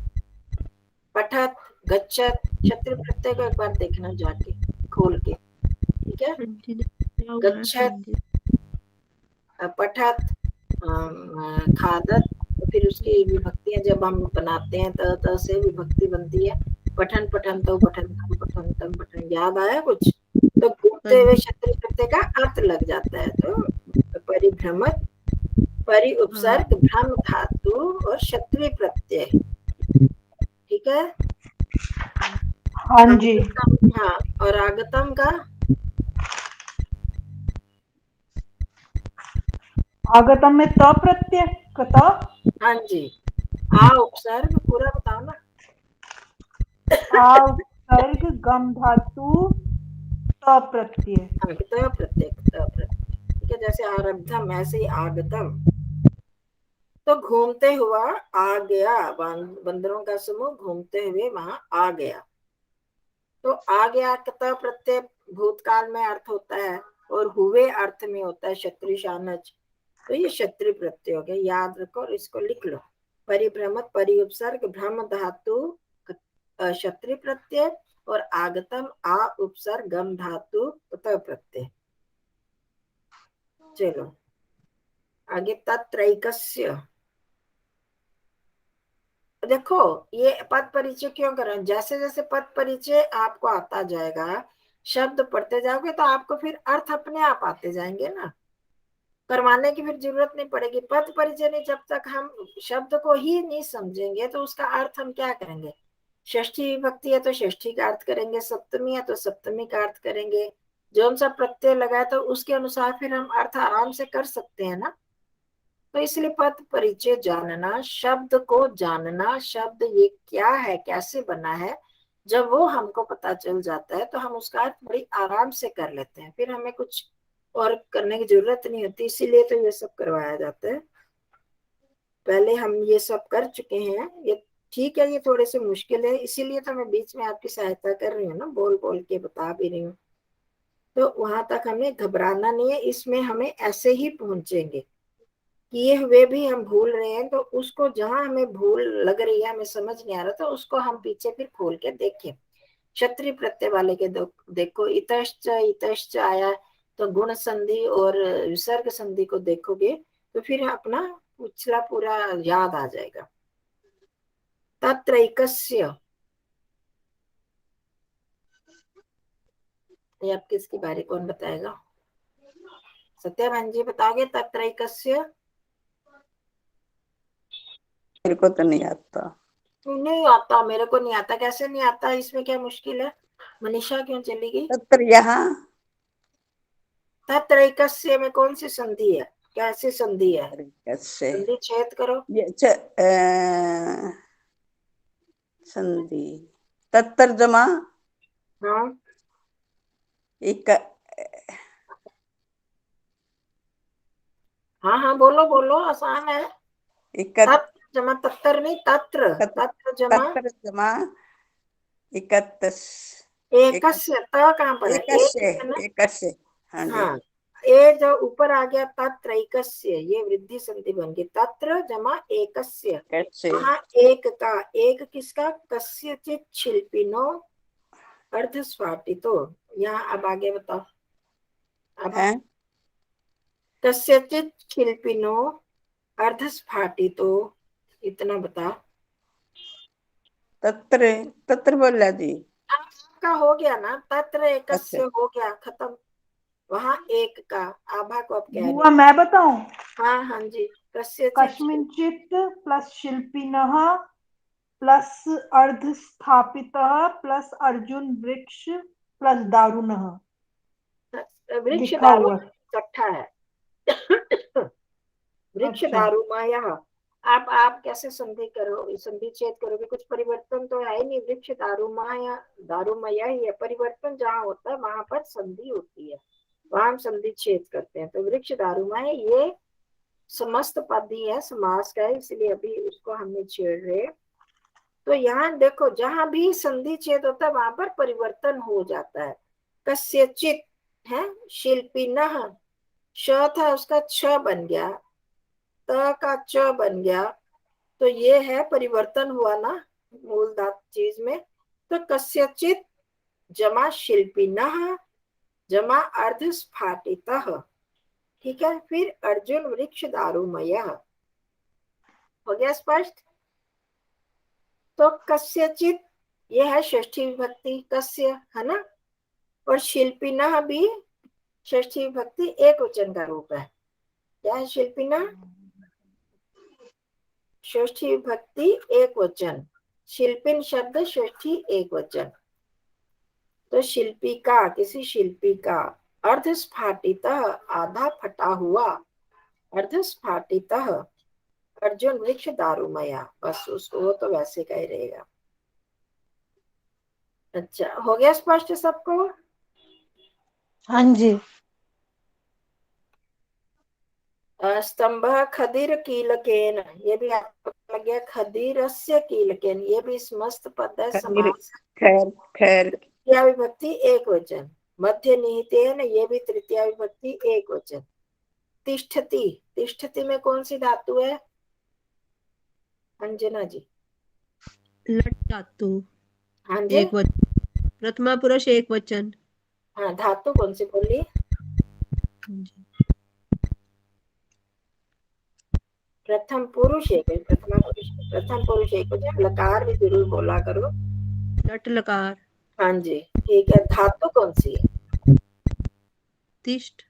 पठत गच्छत, क्षत्रिय प्रत्यय को एक बार देखना जाके खोल के, ठीक है। गच्छत, पठत, खादत, तो फिर उसकी विभक्तियां जब हम बनाते हैं त से विभक्ति बनती है। पठन पठन तो पठन तम पठन तम पठन, याद आया कुछ, तो घूमते हुए क्षत्रिय प्रत्यय का अर्थ लग जाता है। तो परिभ्रमत, परि उपसर्ग, भ्रम धातु और क्षत्रिय प्रत्यय, ठीक है। हाँ जी। हाँ, और आगतम का आगतम में त प्रत्यय कत। हाँ जी, आ उपसर्ग पूरा बताओ ना। आ उपसर्ग गम धातु त प्रत्यय। त प्रत्यय, ठीक है। जैसे आरब्धम ऐसे ही आगतम, तो घूमते हुआ आ गया, बंदरों का समूह घूमते हुए वहां आ गया। तो आ गया त प्रत्यय भूतकाल में अर्थ होता है, और हुए अर्थ में होता है क्षत्रिय शानच, तो ये क्षत्रिय प्रत्यय हो गया, याद रखो और इसको लिख लो। परिभ्रमत, परिउपसर्ग, भ्रम धातु क्षत्रिय प्रत्यय, और आगतम आ उपसर्ग गम धातु त प्रत्यय। चलो आगे, तत्रैकस्य। देखो ये पद परिचय क्यों करें, जैसे जैसे पद परिचय आपको आता जाएगा, शब्द पढ़ते जाओगे तो आपको फिर अर्थ अपने आप आते जाएंगे ना, करवाने की फिर जरूरत नहीं पड़ेगी। पद परिचय नहीं, जब तक हम शब्द को ही नहीं समझेंगे तो उसका अर्थ हम क्या करेंगे। षष्ठी विभक्ति है तो षष्ठी का अर्थ करेंगे, सप्तमी है तो सप्तमी का अर्थ करेंगे, जो सा प्रत्यय लगा है तो उसके अनुसार फिर हम अर्थ आराम से कर सकते हैं ना। तो इसलिए पद परिचय जानना, शब्द को जानना, शब्द ये क्या है, कैसे बना है, जब वो हमको पता चल जाता है तो हम उसका अर्थ बड़ी आराम से कर लेते हैं, फिर हमें कुछ और करने की जरूरत नहीं होती। इसीलिए तो ये सब करवाया जाता है। पहले हम ये सब कर चुके हैं, ये ठीक है, ये थोड़े से मुश्किल है, इसीलिए तो मैं बीच में आपकी सहायता कर रही हूँ ना, बोल बोल के बता भी रही हूँ। तो वहां तक हमें घबराना नहीं है, इसमें हमें ऐसे ही पहुंचेंगे। किए हुए भी हम भूल रहे हैं तो उसको, जहां हमें भूल लग रही है, हमें समझ नहीं आ रहा, तो उसको हम पीछे फिर खोल के देखें। क्षत्रिय प्रत्यय वाले के देखो, इतश्च आया तो गुण संधि और विसर्ग संधि को देखोगे तो फिर अपना पिछला पूरा याद आ जाएगा। तत्रैकस्य, ये आप किसके बारे, कौन बताएगा। सत्या बहन जी बताओगे तत्रैकस्य। मेरे को तो नहीं आता। नहीं आता, मेरे को नहीं आता। कैसे नहीं आता, इसमें क्या मुश्किल है। मनीषा क्यों चली गई। तत्र यहाँ तत्रैकस्य में कौन सी संधि है, कैसी संधि है, कैसे संधि छेद करो। संधि तत्तर्जमा हाँ एक, हाँ हाँ बोलो बोलो, आसान है। एक तत्र जमा तत्तर नहीं, तत्र, तत्र जमा तत्तर्जमा इकत्तस एकस्य, त कहाँ पर है, एकस्य एक है ना। एकस्य। हाँ जी। हाँ ये जो ऊपर आ गया तत्रैकस्य, ये वृद्धि संधि बन गई, तत्र जमा एकस्य, कैसे वहाँ एक का, एक किसका, कस्यचित शिल्पिनो अर्धस्फाटितो। यहाँ अब आगे बताओ, अब है? कस्यचित शिल्पिनो अर्धस्फाटितो, इतना बता। तत्र तत्र बोला जी। आपका हो गया ना, तत्र एकस्य अच्छा। हो गया, खत्म। वहाँ एक का, आभा को अब कह बुआ रहे। मैं बताऊं, हाँ हाँ जी, कस्यचित कस्मिंचित प्लस शिल्पिनः प्लस अर्धस्थापितः प्लस अर्जुन वृक्ष प्लस दारुणः, वृक्ष लिखा दारू हुआ है। इकट्ठा है। वृक्ष अच्छा। दारुमय। आप कैसे संधि करो, संधि छेद करोगे, कुछ परिवर्तन तो है ही नहीं। वृक्ष दारुमय, दारुमय ही है। परिवर्तन जहाँ होता है वहां पर संधि होती है, वहां हम संधि छेद करते हैं। तो वृक्ष दारुमय ये समस्त पद ही है, समास का है, इसलिए अभी उसको हमने छेड़ रहे। तो यहाँ देखो, जहां भी संधि छेद होता है वहां पर परिवर्तन हो जाता है। कस्यचित है, शिल्पिनः, श था उसका छ बन गया, त का च बन गया, तो ये है परिवर्तन हुआ ना मूल धातु चीज में। तो कस्यचित जमा शिल्पिनः जमा अर्धस्फाटितः, ठीक है। फिर अर्जुन वृक्ष दारुमयः, हो गया स्पष्ट। तो कस्यचित ये है षष्ठी विभक्ति, कस्य है ना, और शिल्पिनः भी षष्ठी विभक्ति एक वचन का रूप है। क्या है शिल्पिनः, षष्ठी विभक्ति एक वचन, शिल्पिन शब्द षष्ठी एक वचन। तो शिल्पी का, किसी शिल्पी का, अर्धस्फाटितः आधा फटा हुआ, अर्धस्फाटितः अर्जुन वृक्ष दारुमया, बस उसको वो तो वैसे का ही रहेगा। अच्छा, हो गया स्पष्ट सबको। हाँ जी। स्तंभ खदिर कीलकेन, ये भी आपको लग गया, खदिरस्य कीलकेन, ये भी समस्त पद है, समास। खैर खैर तृतीया विभक्ति एक वचन। मध्य निहितेन, ये भी तृतीया विभक्ति एक वचन। तिष्ठति, तिष्ठति में कौन सी धातु है अंजना जी? लट धातु हाँ जी, एक वचन, प्रथमा पुरुष एक वचन। हाँ धातु कौन सी बोली? प्रथम पुरुष एक, प्रथमा पुरुष, प्रथम पुरुष एक वचन। लकार भी जरूर बोला करो। लट लकार। हाँ जी, ठीक है। धातु कौन सी है? तिष्ठ,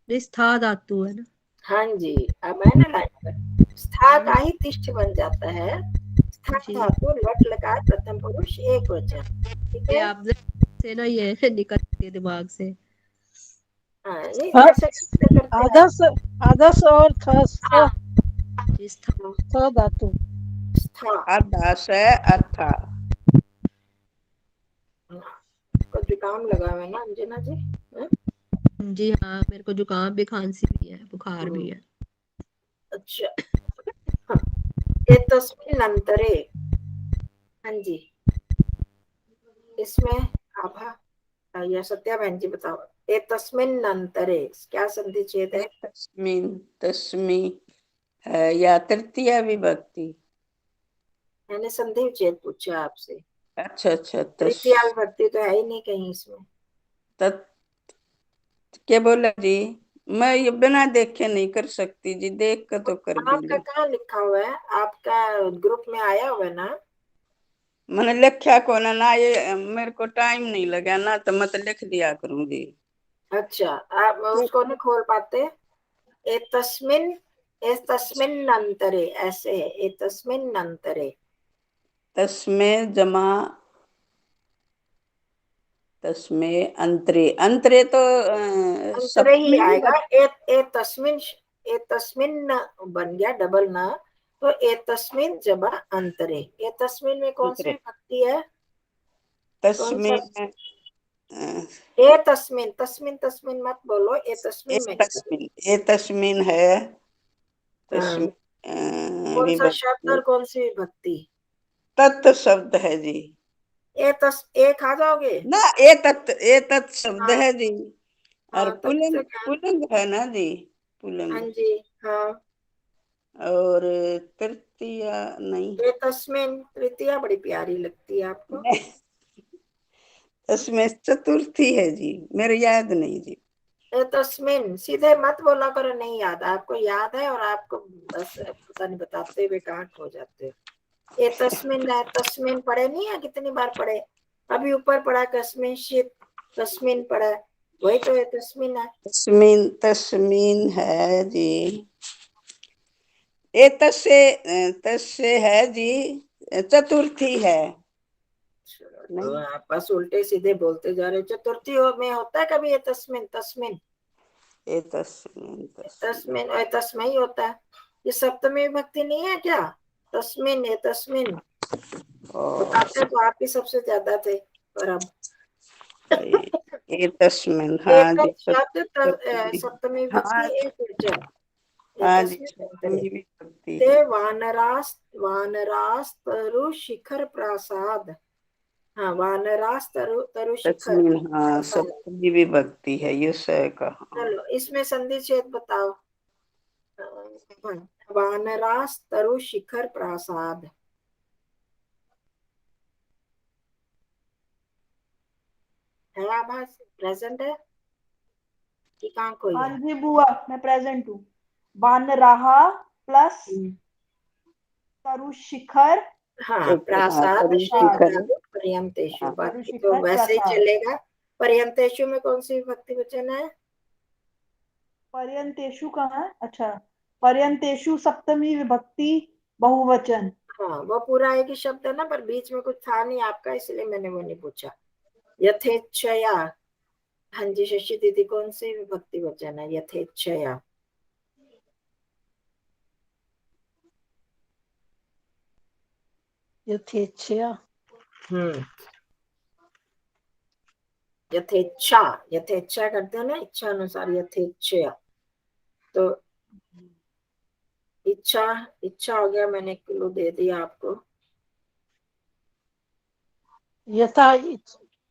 स्था धातु है ना। हाँ जी, अब है ना लाइन पर, स्था का ही तिष्ठ बन जाता है। स्था जी। धातु लट लकार प्रथम पुरुष एक वचन, ठीक ये है। आप से ना ये निकलती है दिमाग से। हाँ, नहीं हाँ, ऐसे करते हैं। आदर्श, आदर्श और हाँ, थ धातु। स्था, आदास है अर्था। को जुकाम लगा हुआ है ना अंजना जी? हाँ? जी हाँ, मेरे को जुकाम भी, खांसी भी है, बुखार भी है। अच्छा, हाँ। एतस्मिन् अंतरे, हाँ जी, इसमें आभा या सत्या बहन जी बताओ। एतस्मिन् अंतरे क्या संधि छेद है? तस्मिन, तस्मी है या तृतीया विभक्ति? मैंने संधि छेद पूछा आपसे। अच्छा अच्छा। तृतीया विभक्ति तो है ही नहीं कहीं इसमें। क्या बोला जी? मैं ये बिना देखे नहीं कर सकती जी, देख कर तो कर आपका दूंगी। कहाँ लिखा हुआ है? आपका ग्रुप में आया हुआ है ना? मैंने लिखा को ना, ये मेरे को टाइम नहीं लगा ना, तो मैं तो लिख दिया करूंगी। अच्छा, आप उसको नहीं खोल पाते? एतस्मिन्, एतस्मिन् अंतरे ऐसे है, एतस्मिन् अंतरे। तस्में जमा, तस्में अंतरे, अंतरे तो अंतरे ही सप्तमी आएगा। विभक्ति। एतस्मिन्, एतस्मिन् बन गया डबल ना, तो एतस्मिन् जमा अंतरे। एतस्मिन् में कौन सी विभक्ति है? कौन सा? तस्में एतस्मिन्, तस्मिन् तस्मिन् मत बोलो, एतस्मिन् में तस्मिन, ये तस्मिन है। हाँ, तस्मिन कौन सा शब्द विभक्ति और कौन सी विभक्ति? तत्व शब्द है जी। एक आ जाओगे ना, ए तत् शब्द हाँ, है जी। और तब पुल्लिंग तक है। पुल्लिंग है ना जी, हाँ पुल्लिंग। जी, हाँ। और तृतीया नहीं, ये तस्मिन तृतीया बड़ी प्यारी लगती है आपको। इसमें चतुर्थी है जी, मेरे याद नहीं जी। ये तस्मिन सीधे मत बोला करो, नहीं याद। आपको याद है और आपको बस पता नहीं बताते हुए कहाँ खो जाते हो। ये तस्मिन है, तस्मिन पढ़े नहीं है, कितनी बार पढ़े। अभी ऊपर पढ़ा कस्मिन शीत, तस्मिन पढ़ा, वही तो ये तस्मिन है। तस्मीन, तस्मीन है जी। ये तस्य है जी, चतुर्थी है। तो आप बस उल्टे सीधे बोलते जा रहे हो। चतुर्थी में होता है कभी ये तस्मिन? तस्मिन, ये तस्मीन, तस्मिन और तस्मय होता है। ये सप्तमी विभक्ति नहीं है क्या? तस्मिन, ये तस्मिन बताते तो आप ही सबसे ज्यादा थे, पर अब ये तस्मिन, हाँ एक जी। शब्द सप्तमी विभक्ति हाँ, एक वचन, ये हाँ जी, तस्मिन सप्तमी होते। विभक्ति ते है। वानरास्तरु शिखर प्रासाद। हाँ, वानरास्तरु तरु शिखर तस्मिन, हाँ, प्रासाद। सप्तमी विभक्ति है ये स का। चलो इसमें संधि छेद बताओ। वानरास्तरु शिखर प्रासाद। है आभास प्रेजेंट है कि कहाँ कोई हाँ है? जी बुआ, मैं प्रेजेंट हूँ। बन रहा प्लस तरु शिखर। हाँ, हाँ, प्रासाद तरुण शंख शिखर। धातु पर्यंतेषु, हाँ, तरु बाकी तो शिखर वैसे ही प्रसाद। चलेगा। पर्यंतेषु में कौन सी विभक्ति वचन है? पर्यंतेषु कहाँ है? अच्छा, पर्यंतेषु सप्तमी विभक्ति बहुवचन। हाँ, वो पूरा एक ही शब्द है ना, पर बीच में कुछ था नहीं आपका, इसलिए मैंने वो नहीं पूछा। यथेच्छया, हाँ जी शशि दीदी, कौन सी विभक्ति वचन है यथेच्छया? यथेच्छया। यथेच्छा, यथेच्छा करते हैं ना, इच्छा अनुसार, यथेच्छया। तो इच्छा, इच्छा हो गया, मैंने क्लू दे दिया आपको। यथा,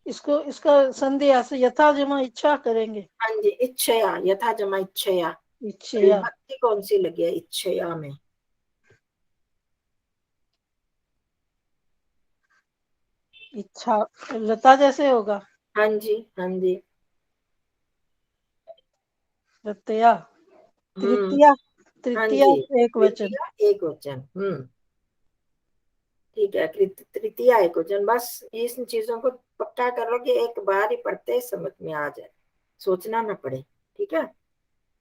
इसको इसका संधि ऐसे यथा जमा इच्छा करेंगे। हाँ जी, इच्छया, यथा जमा इच्छया। इच्छया, विभक्ति कौन सी लगी है इच्छया में? इच्छा लता जैसे होगा। हाँ जी, हाँ जी। तृतीया, हम्म, तृतीया, हाँ तृतीया जी, एक वचन। तृतीया एक वचन। ठीक है, तृतीया एक वचन। बस इन चीजों को पक्का कर लो कि एक बार ही पढ़ते ही समझ में आ जाए, सोचना ना पड़े। ठीक है।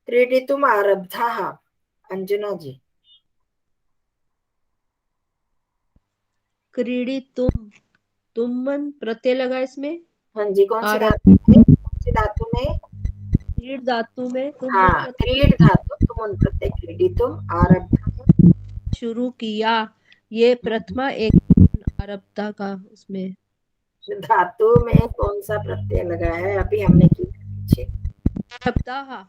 क्रीडितुम आरब्धा, अंजना जी। क्रीडितुम, तुम प्रत्यय लगा इसमें। हाँ जी, कौन सी आरभ, धातु में? कौन सी धातु में? क्रीड धातु में तुम हाँ, क्रीड धातु, तुम प्रत्यय, क्रीडितुम आरब्धा, शुरू किया। ये प्रथमा एक आरब्धा का उसमें धातु में कौन सा प्रत्यय लगा है अभी हमने की पीछे? आरब्धा।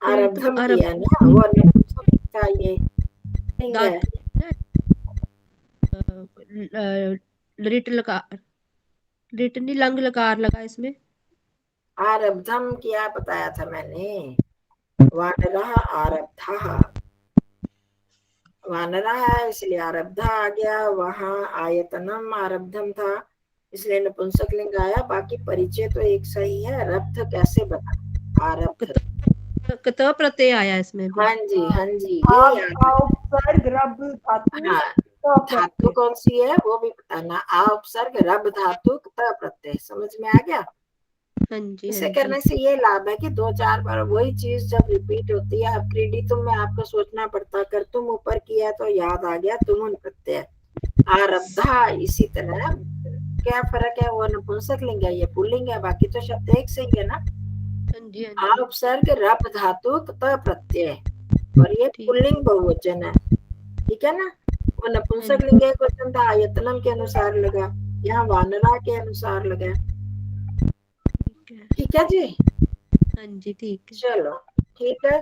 आरब्धम किया ना, वो नपुंसक था, ये लिंग है। लिट लकार, लिट नहीं, लंग लकार लगा इसमें। आरब्धम क्या बताया था मैंने? वानरः आरब्धः, वानरा है इसलिए आरब्धा आ गया। वहां आयतनम आरब्धम था इसलिए नपुंसक लिंग आया। बाकी परिचय तो एक सही है। रब्ध कैसे बना? आरब्ध। कत प्रत्यय आया इसमें भी। हाँ जी, हाँ जी, ये याद है। उपसर्ग रब धातु हाँ, धातु कौन सी है वो भी बताना। आ उपसर्ग रब धातु त प्रत्यय, समझ में आ गया? हाँ जी, इसे हाँ करने जी। से ये लाभ है कि 2-4 बार वही चीज जब रिपीट होती है। अब क्रीडितुम में आपको सोचना पड़ता, कर तुम ऊपर किया तो याद आ गया तुम प्रत्यय। आरब्धा इसी तरह। क्या फर्क है? वो नपुंसक लिंग है, ये पुल्लिंग है, बाकी तो शब्द एक सही है ना। हाँ जी, हाँ आ जी। उपसर्ग रब धातु त प्रत्यय, और ये पुल्लिंग बहुवचन है। ठीक है ना। वो नपुंसक लिंग एक वचन था, आयतनम के अनुसार लगा, यहाँ वानरा के अनुसार लगा। ठीक है जी। हाँ जी, ठीक है। चलो ठीक है,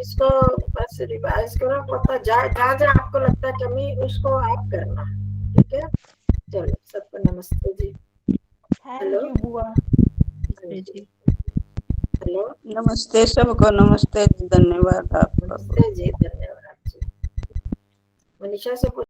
इसको बस रिवाइज करो, पता जहाँ जहाँ आपको लगता है कमी उसको आप करना। ठीक है, चलो सबको नमस्ते जी। हेलो जी बुआ। जी। हेलो नमस्ते सबको, नमस्ते, धन्यवाद आपका। नमस्ते जी, धन्यवाद जी। मनीषा से